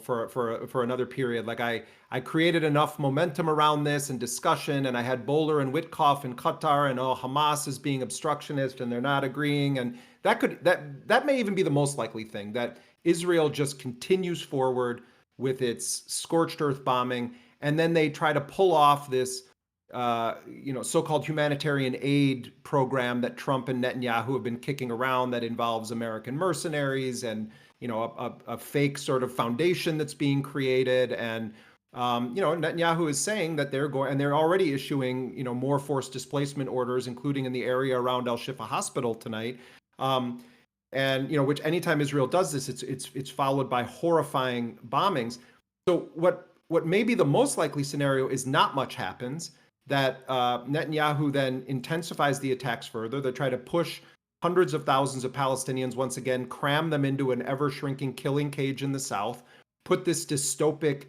for another period. Like I created enough momentum around this and discussion, and I had Bowler and Witkoff in Qatar, and Hamas is being obstructionist and they're not agreeing, and that may even be the most likely thing, that Israel just continues forward with its scorched earth bombing, and then they try to pull off this so-called humanitarian aid program that Trump and Netanyahu have been kicking around, that involves American mercenaries and a fake sort of foundation that's being created. And Netanyahu is saying that they're already issuing more forced displacement orders, including in the area around Al Shifa Hospital tonight. And which anytime Israel does this, it's followed by horrifying bombings. So what may be the most likely scenario is not much happens, that Netanyahu then intensifies the attacks further. They try to push hundreds of thousands of Palestinians, once again, cram them into an ever-shrinking killing cage in the south, put this dystopic,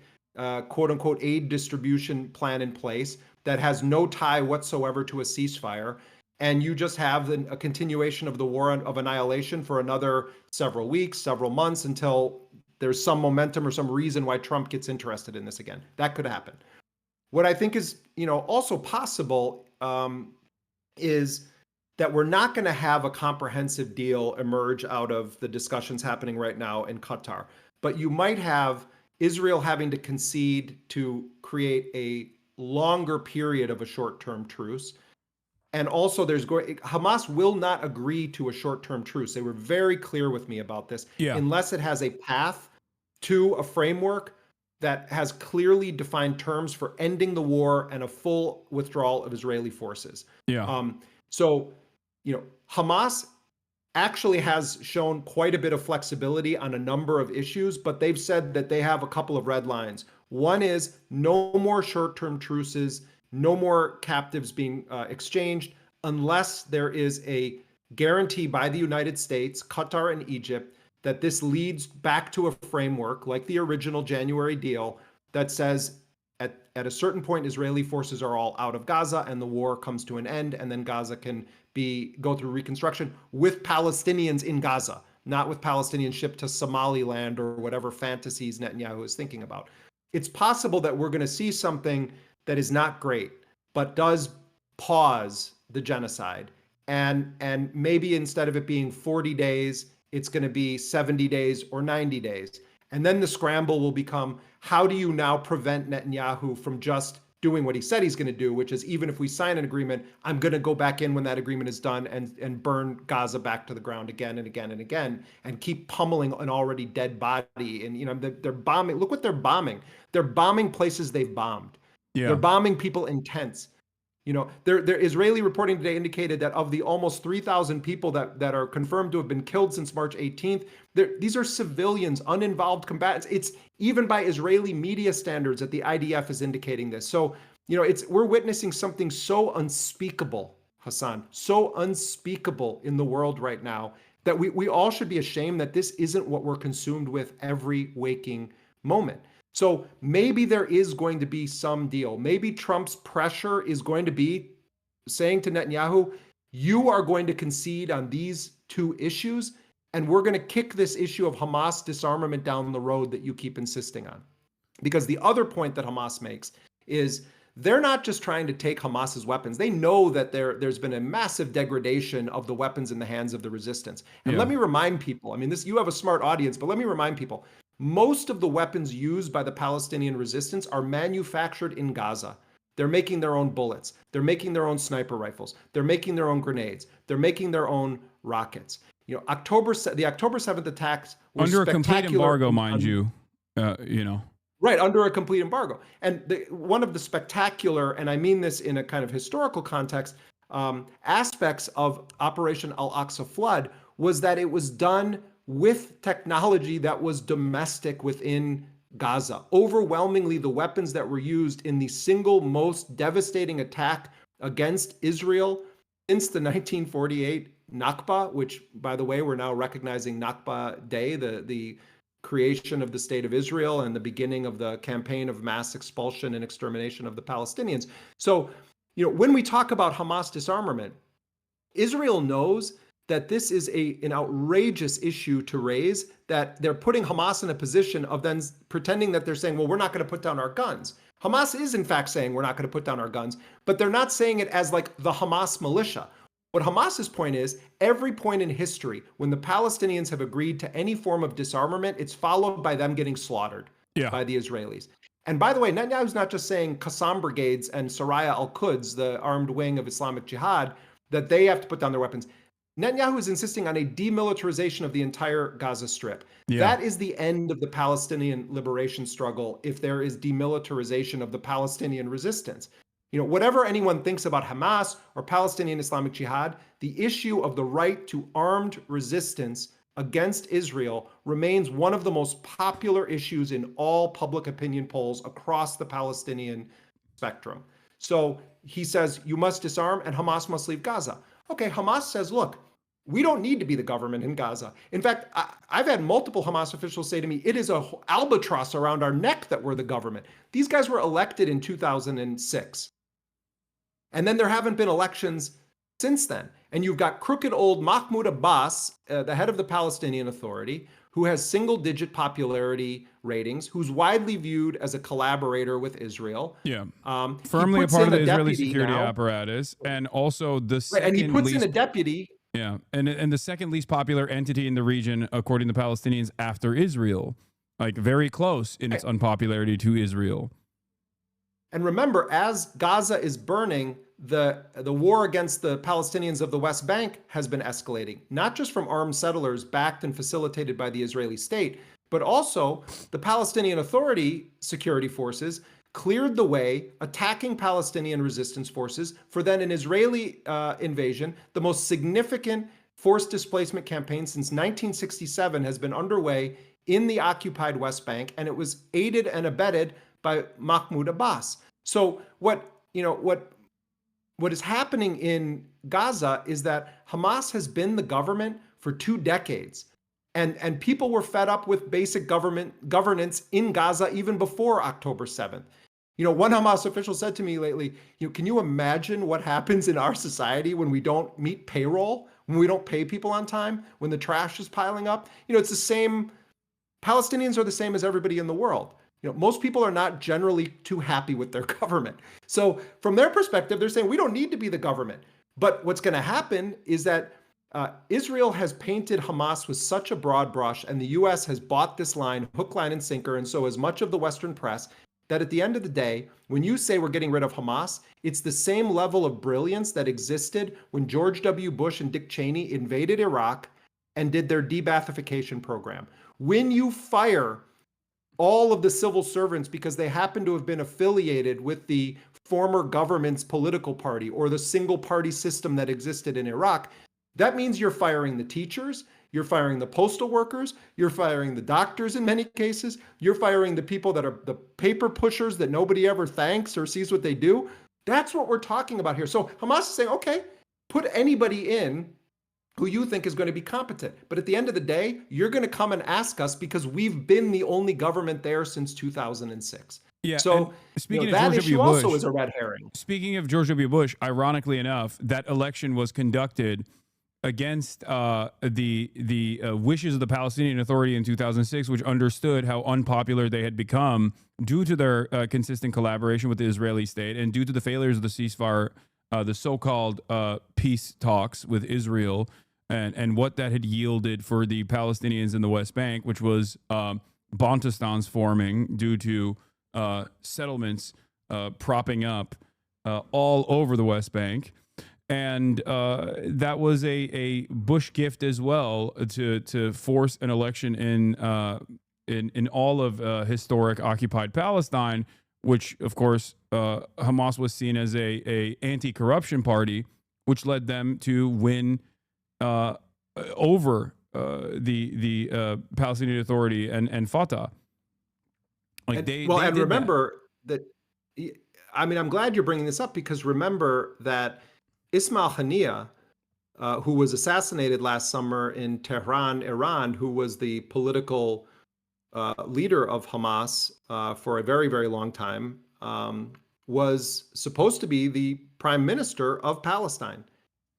quote-unquote, aid distribution plan in place that has no tie whatsoever to a ceasefire. And you just have a continuation of the war of annihilation for another several weeks, several months, until there's some momentum or some reason why Trump gets interested in this again. That could happen. What I think is, also possible is that we're not going to have a comprehensive deal emerge out of the discussions happening right now in Qatar. But you might have Israel having to concede to create a longer period of a short-term truce. And also Hamas will not agree to a short-term truce. They were very clear with me about this. Yeah. Unless it has a path to a framework that has clearly defined terms for ending the war and a full withdrawal of Israeli forces. Yeah. Hamas actually has shown quite a bit of flexibility on a number of issues, but they've said that they have a couple of red lines. One is no more short-term truces, no more captives being exchanged, unless there is a guarantee by the United States, Qatar, and Egypt that this leads back to a framework like the original January deal that says at a certain point, Israeli forces are all out of Gaza and the war comes to an end, and then Gaza can go through reconstruction with Palestinians in Gaza, not with Palestinians shipped to Somaliland or whatever fantasies Netanyahu is thinking about. It's possible that we're going to see something that is not great, but does pause the genocide. And maybe instead of it being 40 days, it's going to be 70 days or 90 days. And then the scramble will become, how do you now prevent Netanyahu from just doing what he said he's going to do, which is, even if we sign an agreement, I'm going to go back in when that agreement is done and burn Gaza back to the ground again and again and again, and keep pummeling an already dead body. And, they're bombing. Look what they're bombing. They're bombing places they've bombed. Yeah. They're bombing people in tents. Their Israeli reporting today indicated that of the almost 3,000 people that are confirmed to have been killed since March 18th, these are civilians, uninvolved combatants. It's even by Israeli media standards that the IDF is indicating this. So, we're witnessing something so unspeakable, Hasan, so unspeakable in the world right now, that we all should be ashamed that this isn't what we're consumed with every waking moment. So maybe there is going to be some deal. Maybe Trump's pressure is going to be saying to Netanyahu, you are going to concede on these two issues, and we're going to kick this issue of Hamas disarmament down the road that you keep insisting on. Because the other point that Hamas makes is they're not just trying to take Hamas's weapons. They know that there's been a massive degradation of the weapons in the hands of the resistance. And let me remind people, I mean, you have a smart audience, but let me remind people, most of the weapons used by the Palestinian resistance are manufactured in Gaza. They're making their own bullets. They're making their own sniper rifles. They're making their own grenades. They're making their own rockets. You know, the October 7th attacks were under a complete embargo, mind you. Right, under a complete embargo. And one of the spectacular, and I mean this in a kind of historical context, aspects of Operation Al-Aqsa Flood was that it was done with technology that was domestic within Gaza. Overwhelmingly, the weapons that were used in the single most devastating attack against Israel since the 1948 Nakba, which, by the way, we're now recognizing Nakba Day, the creation of the state of Israel and the beginning of the campaign of mass expulsion and extermination of the Palestinians. So, when we talk about Hamas disarmament, Israel knows that this is an outrageous issue to raise, that they're putting Hamas in a position of then pretending that they're saying, well, we're not going to put down our guns. Hamas is in fact saying we're not going to put down our guns, but they're not saying it as like the Hamas militia. What Hamas's point is, every point in history, when the Palestinians have agreed to any form of disarmament, it's followed by them getting slaughtered by the Israelis. And by the way, Netanyahu's not just saying Qassam brigades and Saraya al-Quds, the armed wing of Islamic Jihad, that they have to put down their weapons. Netanyahu is insisting on a demilitarization of the entire Gaza Strip. That is the end of the Palestinian liberation struggle if there is demilitarization of the Palestinian resistance. Whatever anyone thinks about Hamas or Palestinian Islamic Jihad, the issue of the right to armed resistance against Israel remains one of the most popular issues in all public opinion polls across the Palestinian spectrum. So he says, you must disarm and Hamas must leave Gaza. Okay, Hamas says, look, we don't need to be the government in Gaza. In fact, I've had multiple Hamas officials say to me, it is an albatross around our neck that we're the government. These guys were elected in 2006. And then there haven't been elections since then. And you've got crooked old Mahmoud Abbas, the head of the Palestinian Authority, who has single-digit popularity ratings, who's widely viewed as a collaborator with Israel. Firmly a part of the Israeli security apparatus, and also the second and he puts in a deputy. And the second least popular entity in the region, according to Palestinians, after Israel, like very close in its unpopularity to Israel. And remember, as Gaza is burning, the war against the Palestinians of the West Bank has been escalating, not just from armed settlers backed and facilitated by the Israeli state, but also the Palestinian Authority security forces cleared the way, attacking Palestinian resistance forces for then an Israeli invasion. The most significant forced displacement campaign since 1967 has been underway in the occupied West Bank, and it was aided and abetted by Mahmoud Abbas. So what is happening in Gaza is that Hamas has been the government for 2 decades. And people were fed up with basic governance in Gaza even before October 7th. One Hamas official said to me lately, can you imagine what happens in our society when we don't meet payroll, when we don't pay people on time, when the trash is piling up? It's the same. Palestinians are the same as everybody in the world. Most people are not generally too happy with their government. So from their perspective, they're saying we don't need to be the government. But what's going to happen is that Israel has painted Hamas with such a broad brush, and the U.S. has bought this line, hook, line, and sinker, and so has much of the Western press, that at the end of the day, when you say we're getting rid of Hamas, it's the same level of brilliance that existed when George W. Bush and Dick Cheney invaded Iraq and did their de-Baathification program. When you fire all of the civil servants because they happen to have been affiliated with the former government's political party or the single party system that existed in Iraq, that means you're firing the teachers, you're firing the postal workers, you're firing the doctors in many cases, you're firing the people that are the paper pushers that nobody ever thanks or sees what they do. That's what we're talking about here. So Hamas is saying, okay, put anybody in who you think is going to be competent. But at the end of the day, you're going to come and ask us because we've been the only government there since 2006. Yeah. So speaking of that George issue W. Bush, also is a red herring. Speaking of George W. Bush, ironically enough, that election was conducted against the wishes of the Palestinian Authority in 2006, which understood how unpopular they had become due to their consistent collaboration with the Israeli state and due to the failures of the ceasefire, the so-called peace talks with Israel, and what that had yielded for the Palestinians in the West Bank, which was Bantustans forming due to settlements propping up all over the West Bank. And that was a Bush gift as well to force an election in all of historic occupied Palestine, which of course Hamas was seen as a anti-corruption party, which led them to win over the Palestinian Authority and Fatah. And remember that. I mean, I'm glad you're bringing this up because remember that Ismail Haniyeh, who was assassinated last summer in Tehran, Iran, who was the political leader of Hamas for a very, very long time, was supposed to be the prime minister of Palestine.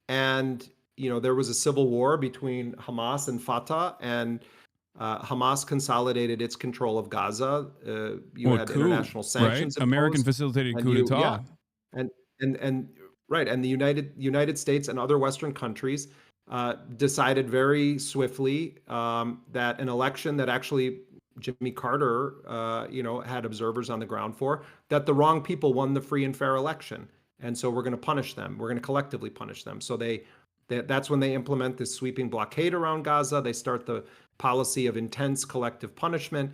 And, there was a civil war between Hamas and Fatah, and Hamas consolidated its control of Gaza. You had international sanctions, right? American facilitated coup d'etat, and the United States and other Western countries decided very swiftly that an election that actually Jimmy Carter, had observers on the ground for, that the wrong people won the free and fair election, and so we're going to punish them. We're going to collectively punish them. So that's when they implement this sweeping blockade around Gaza. They start the policy of intense collective punishment.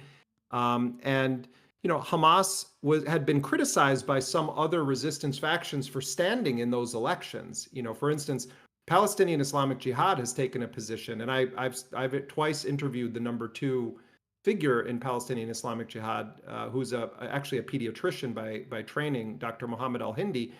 And Hamas had been criticized by some other resistance factions for standing in those elections. For instance, Palestinian Islamic Jihad has taken a position, and I've twice interviewed the number 2 figure in Palestinian Islamic Jihad, who's actually a pediatrician by training, Dr. Mohammed Al-Hindi.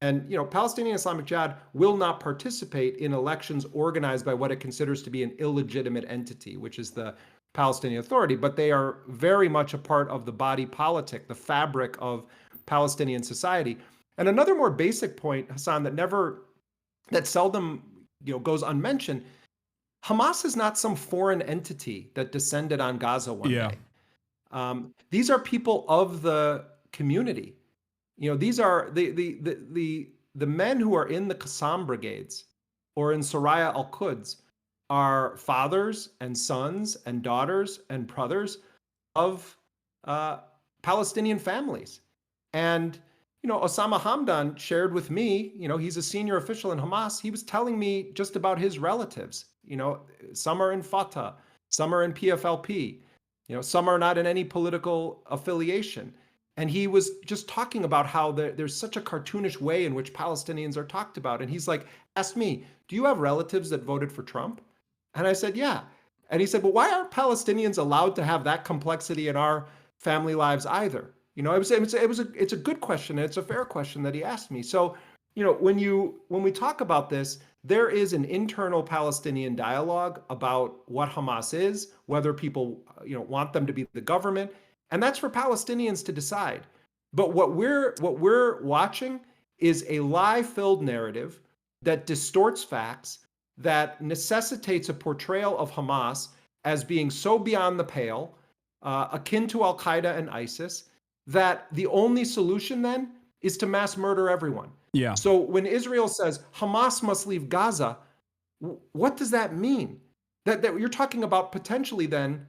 And Palestinian Islamic Jihad will not participate in elections organized by what it considers to be an illegitimate entity, which is the Palestinian Authority, but they are very much a part of the body politic, the fabric of Palestinian society. And another more basic point, Hasan, that seldom goes unmentioned, Hamas is not some foreign entity that descended on Gaza one day. These are people of the community. These are the men who are in the Qassam brigades or in Soraya al-Quds are fathers and sons and daughters and brothers of Palestinian families. And, Osama Hamdan shared with me, he's a senior official in Hamas. He was telling me just about his relatives. Some are in Fatah, some are in PFLP, some are not in any political affiliation. And he was just talking about how there's such a cartoonish way in which Palestinians are talked about. And he's like, asked me, do you have relatives that voted for Trump? And I said, yeah. And he said, well, why aren't Palestinians allowed to have that complexity in our family lives either? It's a good question. And it's a fair question that he asked me. So, when we talk about this, there is an internal Palestinian dialogue about what Hamas is, whether people, want them to be the government. And that's for Palestinians to decide. But what we're watching is a lie-filled narrative that distorts facts, that necessitates a portrayal of Hamas as being so beyond the pale, akin to Al-Qaeda and ISIS, that the only solution then is to mass murder everyone. Yeah. So when Israel says Hamas must leave Gaza, what does that mean? That you're talking about potentially then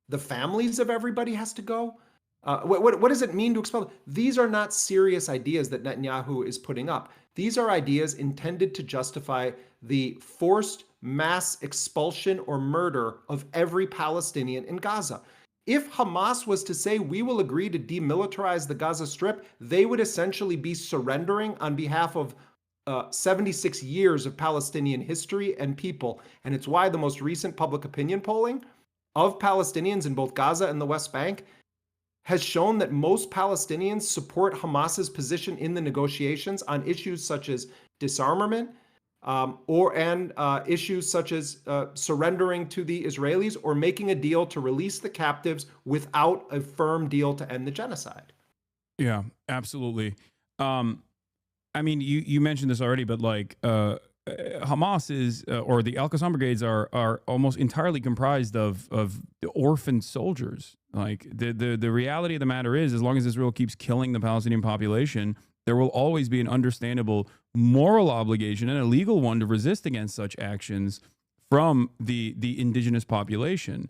the families of everybody has to go? What does it mean to expel? These are not serious ideas that Netanyahu is putting up. These are ideas intended to justify the forced mass expulsion or murder of every Palestinian in Gaza. If Hamas was to say, we will agree to demilitarize the Gaza Strip, they would essentially be surrendering on behalf of 76 years of Palestinian history and people. And it's why the most recent public opinion polling of Palestinians in both Gaza and the West Bank has shown that most Palestinians support Hamas's position in the negotiations on issues such as disarmament, issues such as surrendering to the Israelis or making a deal to release the captives without a firm deal to end the genocide. Yeah, absolutely. I mean, you mentioned this already, but like Hamas is, or the Al Qassam brigades are almost entirely comprised of orphan soldiers. Like the reality of the matter is, as long as Israel keeps killing the Palestinian population, there will always be an understandable moral obligation and a legal one to resist against such actions from the indigenous population.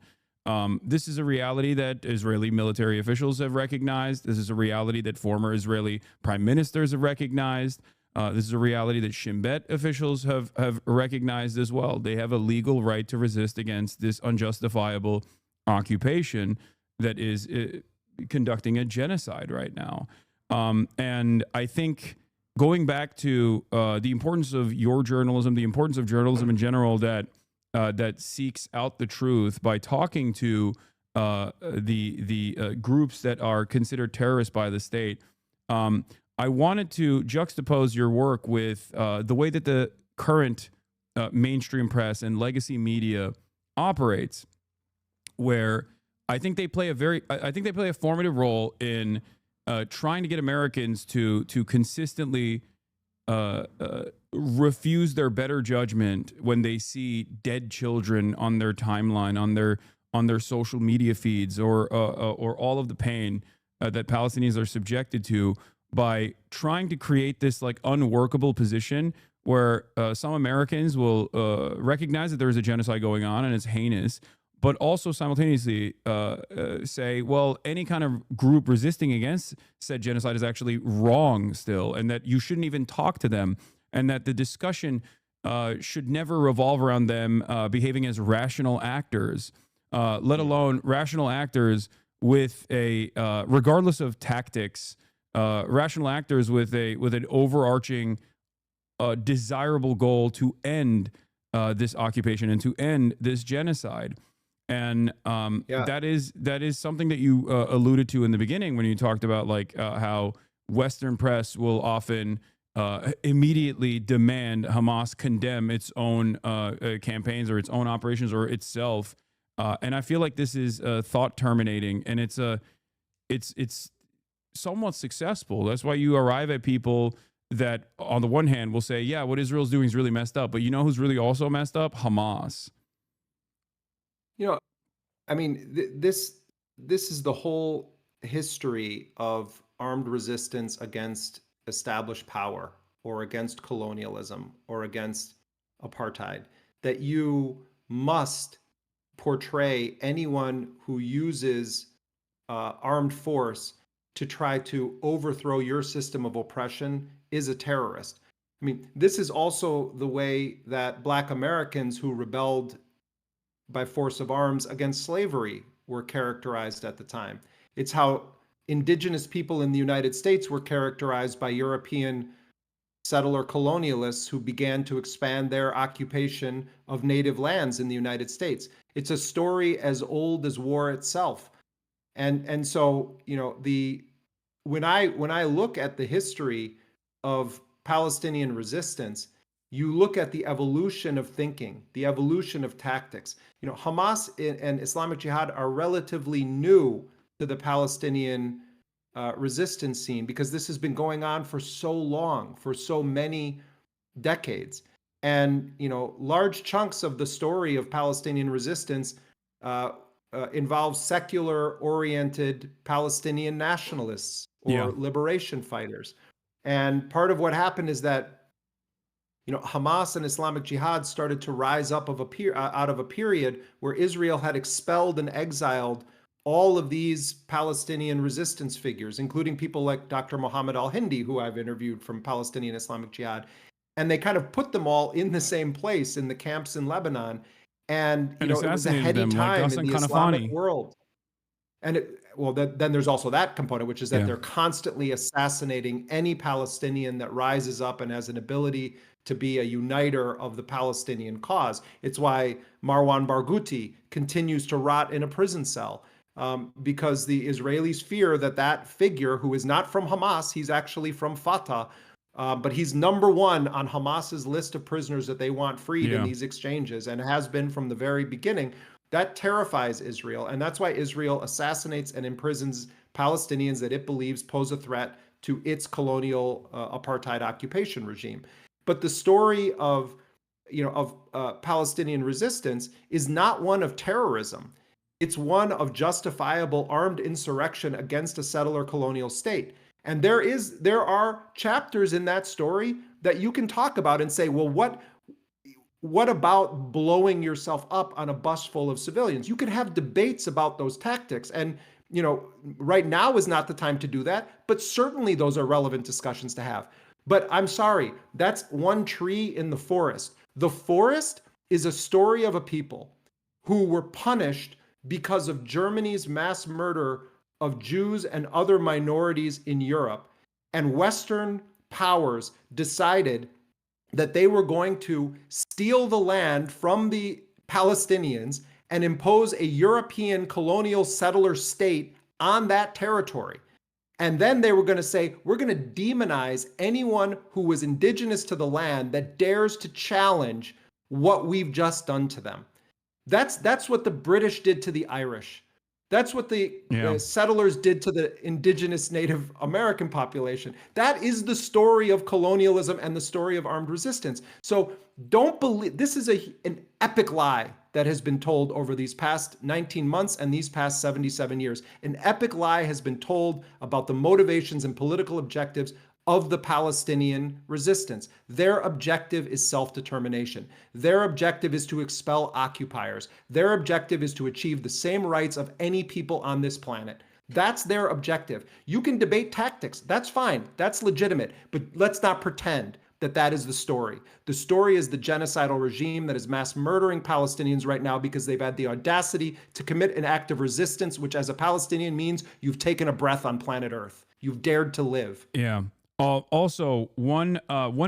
This is a reality that Israeli military officials have recognized. This is a reality that former Israeli prime ministers have recognized. This is a reality that Shin Bet officials have recognized as well. They have a legal right to resist against this unjustifiable occupation that is conducting a genocide right now. And I think going back to the importance of your journalism, the importance of journalism in general, that seeks out the truth by talking to the groups that are considered terrorists by the state. I wanted to juxtapose your work with the way that the current mainstream press and legacy media operates, where I think they play a formative role in trying to get Americans to consistently refuse their better judgment when they see dead children on their timeline, on their social media feeds, or all of the pain that Palestinians are subjected to, by trying to create this like unworkable position where some Americans will recognize that there is a genocide going on and it's heinous, but also simultaneously say, well, any kind of group resisting against said genocide is actually wrong still, and that you shouldn't even talk to them, and that the discussion should never revolve around them behaving as rational actors, let alone rational actors with a, regardless of tactics, rational actors with an overarching desirable goal to end this occupation and to end this genocide. And that is something that you alluded to in the beginning when you talked about like how Western press will often immediately demand Hamas condemn its own campaigns or its own operations or itself. And I feel like this is thought terminating, and it's somewhat successful. That's why you arrive at people that on the one hand will say, yeah, what Israel's doing is really messed up. But you know who's really also messed up? Hamas. You know, I mean, this is the whole history of armed resistance against established power or against colonialism or against apartheid, that you must portray anyone who uses armed force to try to overthrow your system of oppression is a terrorist. I mean, this is also the way that Black Americans who rebelled by force of arms against slavery were characterized at the time. It's how indigenous people in the United States were characterized by European settler colonialists who began to expand their occupation of native lands in the United States. It's a story as old as war itself. And so, you know, when I look at the history of Palestinian resistance, you look at the evolution of thinking, the evolution of tactics. You know, Hamas and Islamic Jihad are relatively new to the Palestinian resistance scene because this has been going on for so long, for so many decades. And, you know, large chunks of the story of Palestinian resistance involve secular-oriented Palestinian nationalists or liberation fighters. And part of what happened is that, you know, Hamas and Islamic Jihad started to rise up out of a period where Israel had expelled and exiled all of these Palestinian resistance figures, including people like Dr. Mohammed al-Hindi, who I've interviewed from Palestinian Islamic Jihad. And they kind of put them all in the same place in the camps in Lebanon. And you know, it was a heady time in the Islamic world. And then there's also that component, which is that they're constantly assassinating any Palestinian that rises up and has an ability to be a uniter of the Palestinian cause. It's why Marwan Barghouti continues to rot in a prison cell, because the Israelis fear that figure, who is not from Hamas, he's actually from Fatah, but he's number one on Hamas's list of prisoners that they want freed in Yeah. these exchanges, and has been from the very beginning. That terrifies Israel, and that's why Israel assassinates and imprisons Palestinians that it believes pose a threat to its colonial apartheid occupation regime. But the story of Palestinian resistance is not one of terrorism. It's one of justifiable armed insurrection against a settler colonial state. And there are chapters in that story that you can talk about and say, well, what about blowing yourself up on a bus full of civilians? You can have debates about those tactics. And, right now is not the time to do that, but certainly those are relevant discussions to have. But I'm sorry, that's one tree in the forest. The forest is a story of a people who were punished because of Germany's mass murder of Jews and other minorities in Europe. And Western powers decided that they were going to steal the land from the Palestinians and impose a European colonial settler state on that territory. And then they were going to say, we're going to demonize anyone who was indigenous to the land that dares to challenge what we've just done to them. That's what the British did to the Irish. That's what the settlers did to the indigenous Native American population. That is the story of colonialism and the story of armed resistance. So don't believe this is an epic lie that has been told over these past 19 months and these past 77 years. An epic lie has been told about the motivations and political objectives of the Palestinian resistance. Their objective is self-determination. Their objective is to expel occupiers. Their objective is to achieve the same rights of any people on this planet. That's their objective. You can debate tactics. That's fine. That's legitimate. But let's not pretend that that is the story. The story is the genocidal regime that is mass murdering Palestinians right now because they've had the audacity to commit an act of resistance, which as a Palestinian means you've taken a breath on planet Earth. You've dared to live. Yeah. Also, one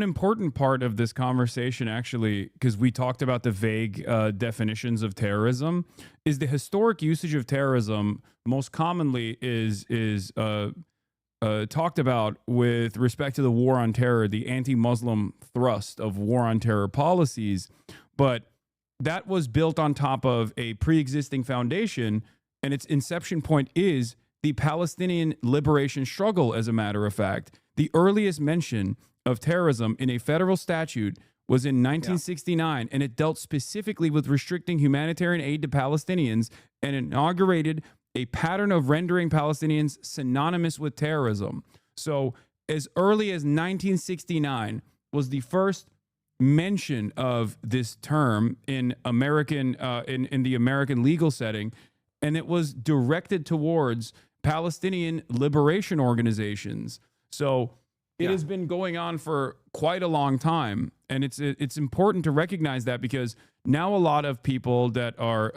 important part of this conversation, actually, because we talked about the vague definitions of terrorism, is the historic usage of terrorism. Most commonly is talked about with respect to the war on terror, the anti-Muslim thrust of war on terror policies, but that was built on top of a pre-existing foundation, and its inception point is the Palestinian liberation struggle. As a matter of fact, the earliest mention of terrorism in a federal statute was in 1969, and it dealt specifically with restricting humanitarian aid to Palestinians and inaugurated a pattern of rendering Palestinians synonymous with terrorism. So as early as 1969 was the first mention of this term in American in the American legal setting, and it was directed towards Palestinian liberation organizations. So it has been going on for quite a long time, and it's important to recognize that, because now a lot of people that are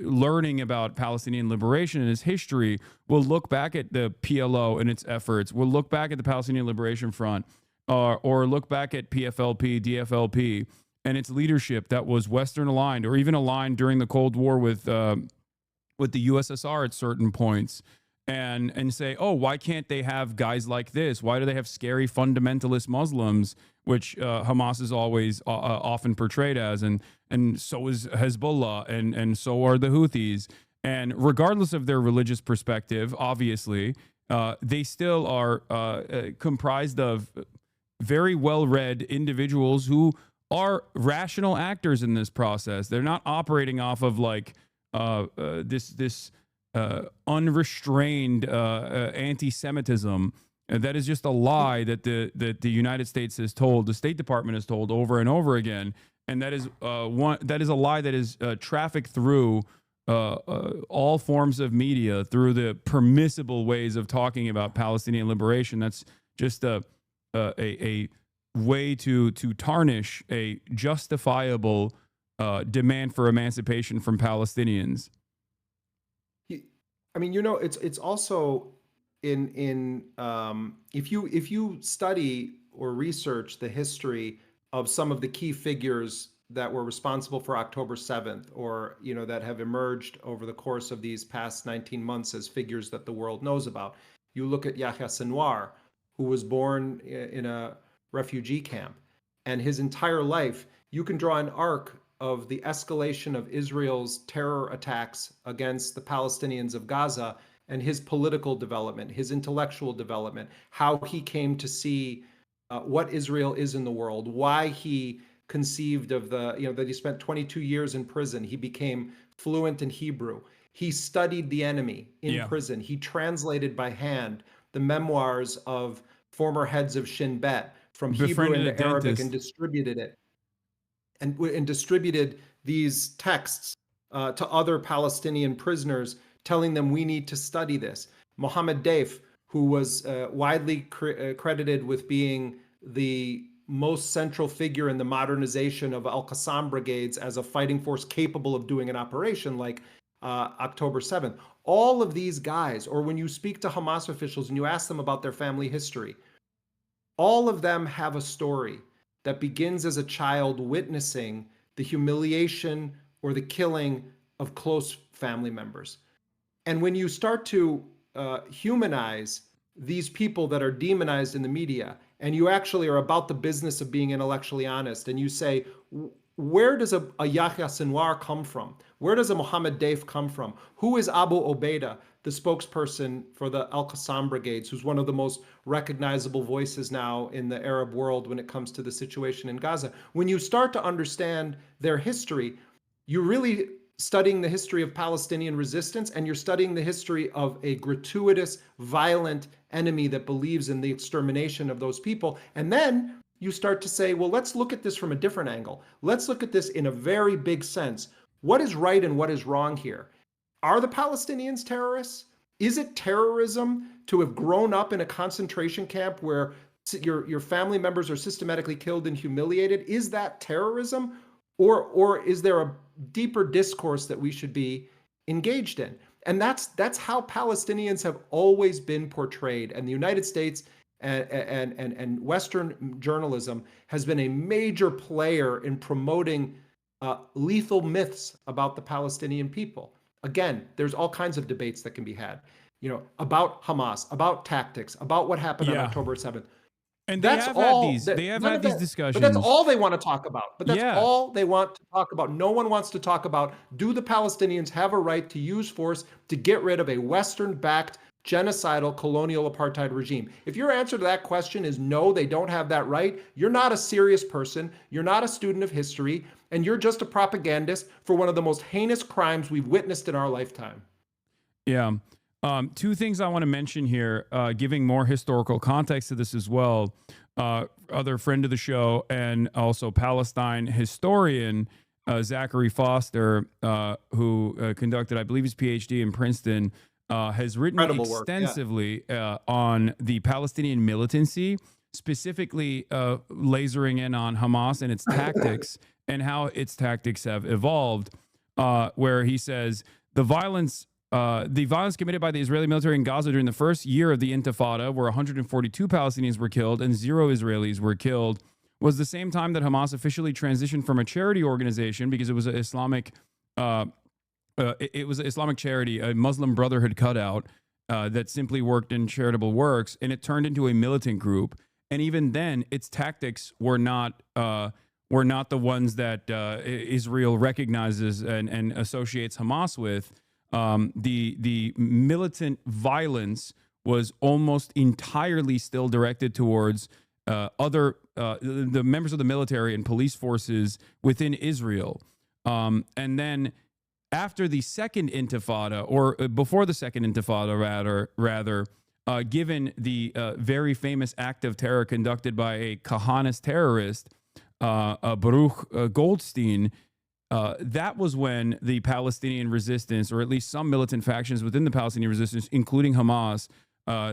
learning about Palestinian liberation and its history will look back at the PLO and its efforts, will look back at the Palestinian Liberation Front, or look back at PFLP, DFLP, and its leadership that was Western aligned, or even aligned during the Cold War with the USSR at certain points. And say, oh, why can't they have guys like this? Why do they have scary fundamentalist Muslims, which Hamas is always often portrayed as, and so is Hezbollah, and so are the Houthis. And regardless of their religious perspective, obviously, they still are comprised of very well-read individuals who are rational actors in this process. They're not operating off of like this unrestrained anti-Semitism. That is just a lie that the United States has told, the State Department has told over and over again, and that is a lie that is trafficked through all forms of media, through the permissible ways of talking about Palestinian liberation. That's just a way to tarnish a justifiable demand for emancipation from Palestinians. I mean, it's also in if you study or research the history of some of the key figures that were responsible for October 7th, or that have emerged over the course of these past 19 months as figures that the world knows about. You look at Yahya Sinwar, who was born in a refugee camp. And his entire life, you can draw an arc of the escalation of Israel's terror attacks against the Palestinians of Gaza and his political development, his intellectual development, how he came to see what Israel is in the world, why he conceived of that he spent 22 years in prison. He became fluent in Hebrew. He studied the enemy in prison. He translated by hand the memoirs of former heads of Shin Bet from Hebrew into Arabic and distributed it. And distributed these texts to other Palestinian prisoners, telling them we need to study this. Mohammed Deif, who was widely credited with being the most central figure in the modernization of Al-Qassam brigades as a fighting force capable of doing an operation like October 7th. All of these guys, or when you speak to Hamas officials and you ask them about their family history, all of them have a story that begins as a child witnessing the humiliation or the killing of close family members. And when you start to humanize these people that are demonized in the media, and you actually are about the business of being intellectually honest, and you say, where does a Yahya Sinwar come from? Where does a Mohammed Deif come from? Who is Abu Obaida, the spokesperson for the Al-Qassam brigades, who's one of the most recognizable voices now in the Arab world when it comes to the situation in Gaza? When you start to understand their history, you're really studying the history of Palestinian resistance, and you're studying the history of a gratuitous, violent enemy that believes in the extermination of those people. And then you start to say, well, let's look at this from a different angle. Let's look at this in a very big sense. What is right and what is wrong here? Are the Palestinians terrorists? Is it terrorism to have grown up in a concentration camp where your family members are systematically killed and humiliated? Is that terrorism? Or is there a deeper discourse that we should be engaged in? And that's how Palestinians have always been portrayed. And the United States and Western journalism has been a major player in promoting lethal myths about the Palestinian people. Again, there's all kinds of debates that can be had, about Hamas, about tactics, about what happened on October 7th. And they have had these discussions. But that's all they want to talk about. But that's all they want to talk about. No one wants to talk about, do the Palestinians have a right to use force to get rid of a Western-backed genocidal colonial apartheid regime? If your answer to that question is no, they don't have that right, you're not a serious person, you're not a student of history, and you're just a propagandist for one of the most heinous crimes we've witnessed in our lifetime. Yeah. Two things I want to mention here, giving more historical context to this as well. Other friend of the show and also Palestine historian, Zachary Foster, who conducted, I believe, his PhD in Princeton, has written extensively on the Palestinian militancy, specifically lasering in on Hamas and its tactics and how its tactics have evolved, where he says the violence committed by the Israeli military in Gaza during the first year of the Intifada, where 142 Palestinians were killed and 0 Israelis were killed, was the same time that Hamas officially transitioned from a charity organization, because it was an Islamic charity, a Muslim Brotherhood cutout that simply worked in charitable works, and it turned into a militant group. And even then, its tactics were not the ones that Israel recognizes and associates Hamas with. The militant violence was almost entirely still directed towards the members of the military and police forces within Israel. And then after the second Intifada, or before the second Intifada, rather, given the very famous act of terror conducted by a Kahanist terrorist, Baruch Goldstein, that was when the Palestinian resistance, or at least some militant factions within the Palestinian resistance, including Hamas,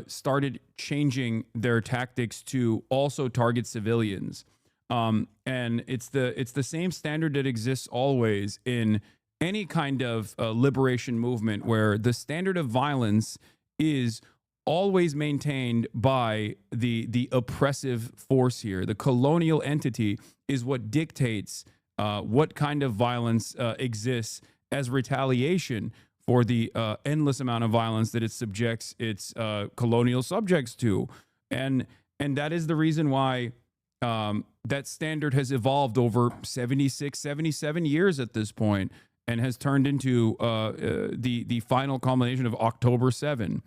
started changing their tactics to also target civilians. And it's the same standard that exists always in any kind of liberation movement, where the standard of violence is always maintained by the oppressive force here. The colonial entity is what dictates what kind of violence exists as retaliation for the endless amount of violence that it subjects its colonial subjects to. And that is the reason why that standard has evolved over 76, 77 years at this point, and has turned into the final culmination of October 7.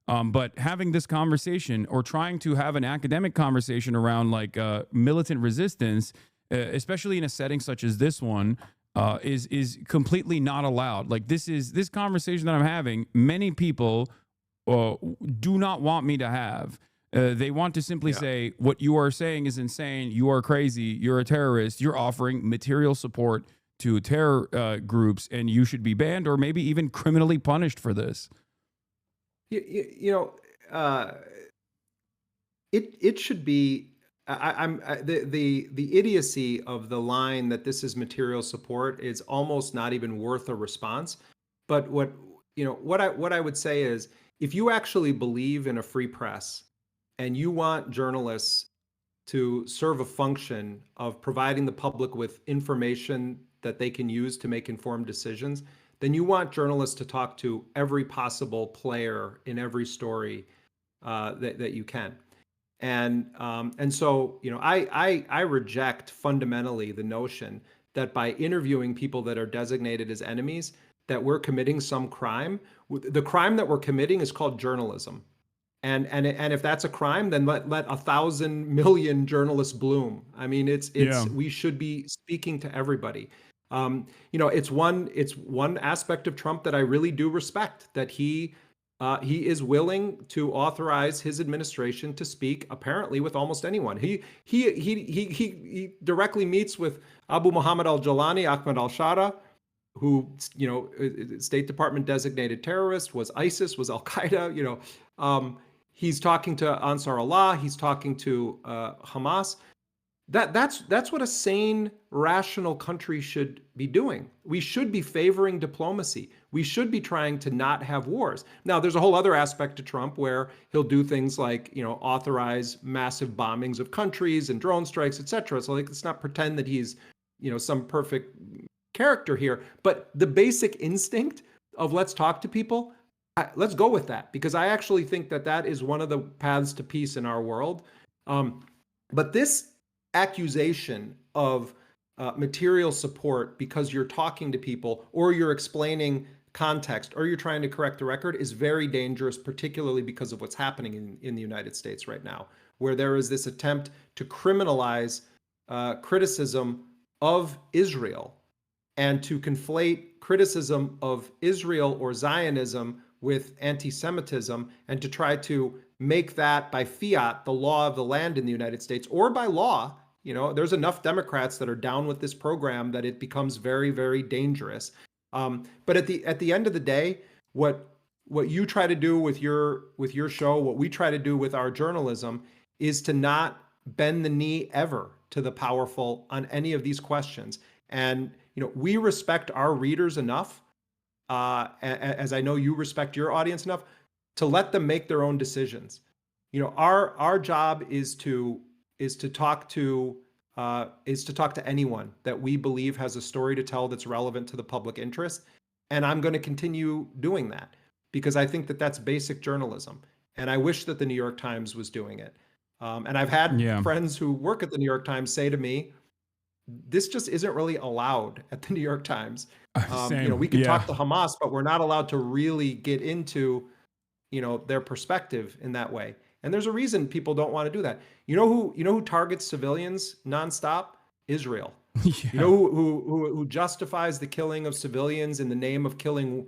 But having this conversation, or trying to have an academic conversation around like militant resistance, especially in a setting such as this one, is completely not allowed. Like this conversation that I'm having, many people do not want me to have. They want to simply say, what you are saying is insane. You are crazy. You're a terrorist. You're offering material support to terror groups, and you should be banned or maybe even criminally punished for this. It should be. The idiocy of the line that this is material support is almost not even worth a response. But what I would say is, if you actually believe in a free press and you want journalists to serve a function of providing the public with information that they can use to make informed decisions, then you want journalists to talk to every possible player in every story that you can. And so, I reject fundamentally the notion that by interviewing people that are designated as enemies, that we're committing some crime. The crime that we're committing is called journalism. And if that's a crime, then let 1,000 million journalists bloom. I mean, we should be speaking to everybody. It's one aspect of Trump that I really do respect, that he is willing to authorize his administration to speak apparently with almost anyone. He directly meets with Abu Muhammad al-Jawlani, Ahmed al-Shara, who, State Department designated terrorist, was ISIS, was al-Qaeda. He's talking to Ansar Allah. He's talking to Hamas. That's what a sane, rational country should be doing. We should be favoring diplomacy. We should be trying to not have wars. Now, there's a whole other aspect to Trump where he'll do things like, authorize massive bombings of countries and drone strikes, etc. So let's not pretend that he's, some perfect character here. But the basic instinct of let's talk to people, let's go with that, because I actually think that is one of the paths to peace in our world. But this accusation of material support because you're talking to people, or you're explaining context, or you're trying to correct the record, is very dangerous, particularly because of what's happening in the United States right now, where there is this attempt to criminalize criticism of Israel, and to conflate criticism of Israel or Zionism with anti-Semitism, and to try to make that by fiat the law of the land in the United States, or by law. There's enough Democrats that are down with this program that it becomes very, very dangerous. But at the end of the day, what you try to do with your show, what we try to do with our journalism, is to not bend the knee ever to the powerful on any of these questions. And we respect our readers enough, as I know you respect your audience enough, to let them make their own decisions. Our job is to talk to anyone that we believe has a story to tell that's relevant to the public interest, and I'm going to continue doing that, because I think that that's basic journalism, and I wish that the New York Times was doing it. And I've had friends who work at the New York Times say to me, this just isn't really allowed at the New York Times. We can talk to Hamas, but we're not allowed to really get into their perspective in that way. And there's a reason people don't want to do that. You know who targets civilians nonstop? Israel. You know who justifies the killing of civilians in the name of killing,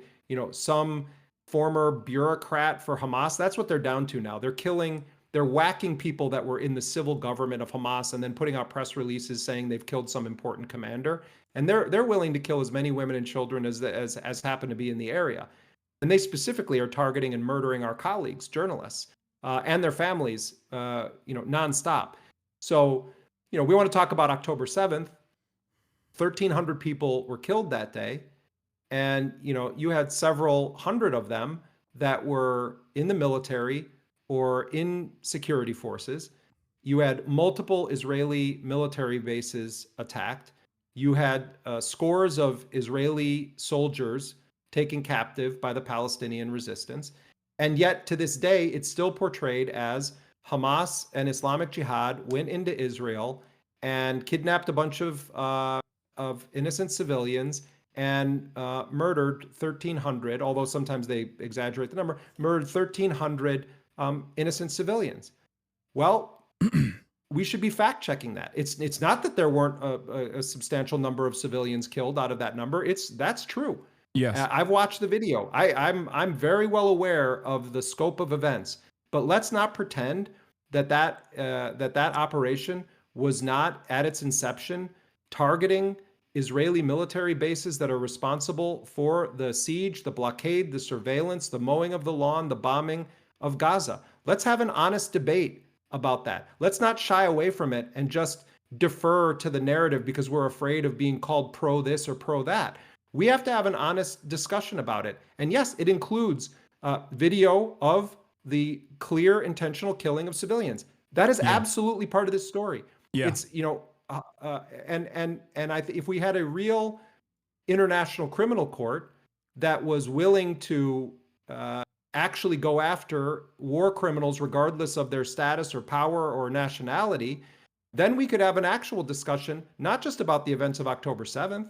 some former bureaucrat for Hamas? That's what they're down to now. They're whacking people that were in the civil government of Hamas, and then putting out press releases saying they've killed some important commander. And they're willing to kill as many women and children as happen to be in the area. And they specifically are targeting and murdering our colleagues, journalists, and their families, nonstop. So, we want to talk about October 7th. 1,300 people were killed that day. And, you had several hundred of them that were in the military or in security forces. You had multiple Israeli military bases attacked. You had scores of Israeli soldiers taken captive by the Palestinian resistance. And yet, to this day, it's still portrayed as Hamas and Islamic Jihad went into Israel and kidnapped a bunch of innocent civilians and murdered 1,300, although sometimes they exaggerate the number, murdered 1,300 innocent civilians. Well, we should be fact checking that. It's not that there weren't a substantial number of civilians killed out of that number. That's true. Yes. I've watched the video. I'm very well aware of the scope of events, but let's not pretend that operation was not at its inception targeting Israeli military bases that are responsible for the siege, the blockade, the surveillance, the mowing of the lawn, the bombing of Gaza. Let's have an honest debate about that. Let's not shy away from it and just defer to the narrative because we're afraid of being called pro this or pro that. We have to have an honest discussion about it. And yes, it includes video of the clear intentional killing of civilians. That is absolutely part of this story. Yeah. It's, and if we had a real international criminal court that was willing to actually go after war criminals regardless of their status or power or nationality, then we could have an actual discussion, not just about the events of October 7th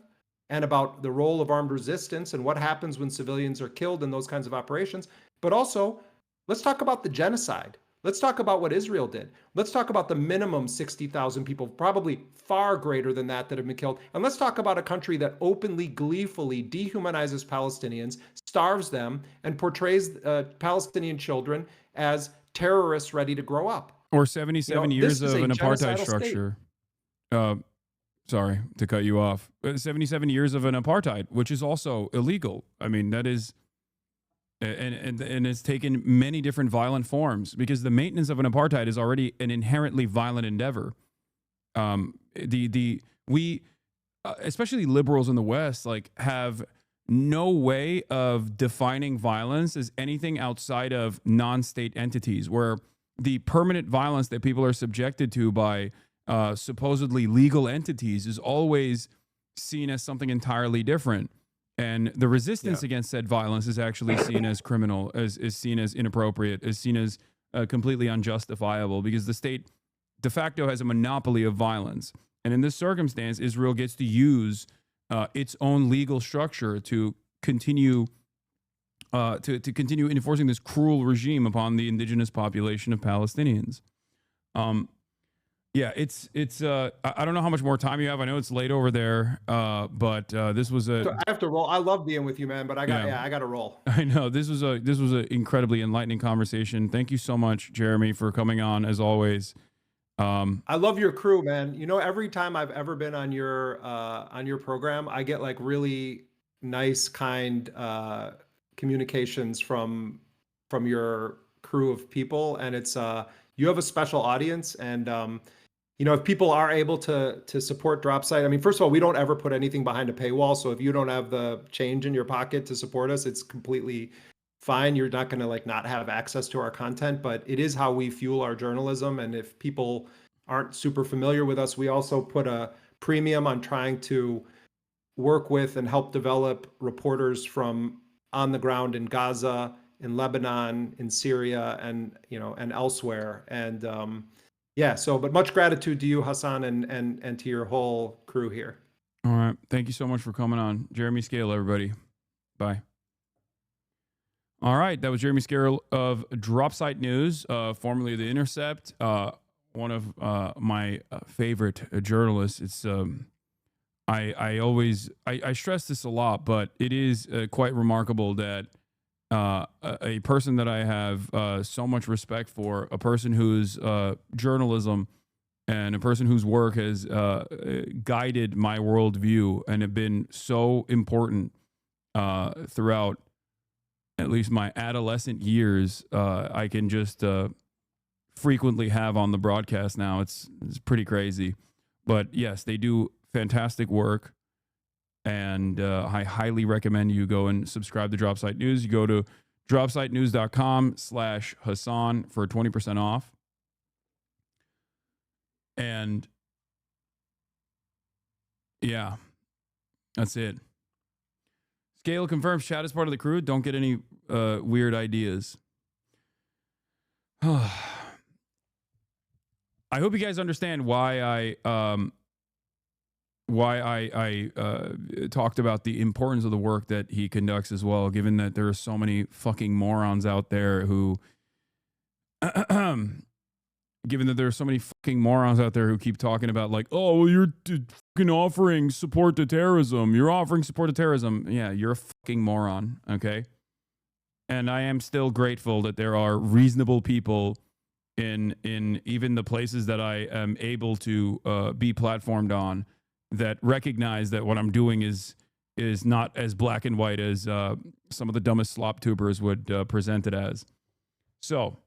and about the role of armed resistance and what happens when civilians are killed in those kinds of operations, but also let's talk about the genocide. Let's talk about what Israel did. Let's talk about the minimum 60,000 people, probably far greater than that have been killed. And let's talk about a country that openly, gleefully dehumanizes Palestinians, starves them, and portrays Palestinian children as terrorists ready to grow up. Or 77 years of an apartheid structure. Sorry to cut you off. 77 years of an apartheid, which is also illegal. I mean, that is... And it's taken many different violent forms because the maintenance of an apartheid is already an inherently violent endeavor. We especially liberals in the West, like, have no way of defining violence as anything outside of non-state entities, where the permanent violence that people are subjected to by supposedly legal entities is always seen as something entirely different. And the resistance against said violence is actually seen as criminal, is seen as inappropriate, is seen as completely unjustifiable, because the state de facto has a monopoly of violence. And in this circumstance, Israel gets to use its own legal structure to continue to continue enforcing this cruel regime upon the indigenous population of Palestinians. Yeah, it's I don't know how much more time you have. I know it's late over there, but this was a... I have to roll. I love being with you, man, but I got to roll. I know this was an incredibly enlightening conversation. Thank you so much, Jeremy, for coming on as always. I love your crew, man. You know, every time I've ever been on your program, I get like really nice, kind communications from your crew of people, and it's you have a special audience. And if people are able to support Dropsite, I mean, first of all, we don't ever put anything behind a paywall. So if you don't have the change in your pocket to support us, it's completely fine. You're not going to like not have access to our content, but it is how we fuel our journalism. And if people aren't super familiar with us, we also put a premium on trying to work with and help develop reporters from on the ground in Gaza, in Lebanon, in Syria, and elsewhere. And but much gratitude to you, Hasan, and to your whole crew here. All right. Thank you so much for coming on. Jeremy Scahill, everybody. Bye. All right. That was Jeremy Scahill of Dropsite News, formerly The Intercept, one of my favorite journalists. It's I stress this a lot, but it is quite remarkable that a person that I have so much respect for, a person whose journalism and a person whose work has guided my worldview and have been so important throughout at least my adolescent years, I can just frequently have on the broadcast now. It's pretty crazy. But yes, they do fantastic work. And I highly recommend you go and subscribe to Dropsite News. You go to dropsitenews.com/Hasan for 20% off. And yeah, that's it. Scahill confirms chat is part of the crew. Don't get any weird ideas. I hope you guys understand why I talked about the importance of the work that he conducts as well, given that there are so many fucking morons out there who given that there are so many fucking morons out there who keep talking about like, oh, well, you're fucking offering support to terrorism. You're offering support to terrorism. Yeah, you're a fucking moron, okay? And I am still grateful that there are reasonable people in even the places that I am able to be platformed on that recognize that what I'm doing is not as black and white as some of the dumbest slop tubers would present it as. So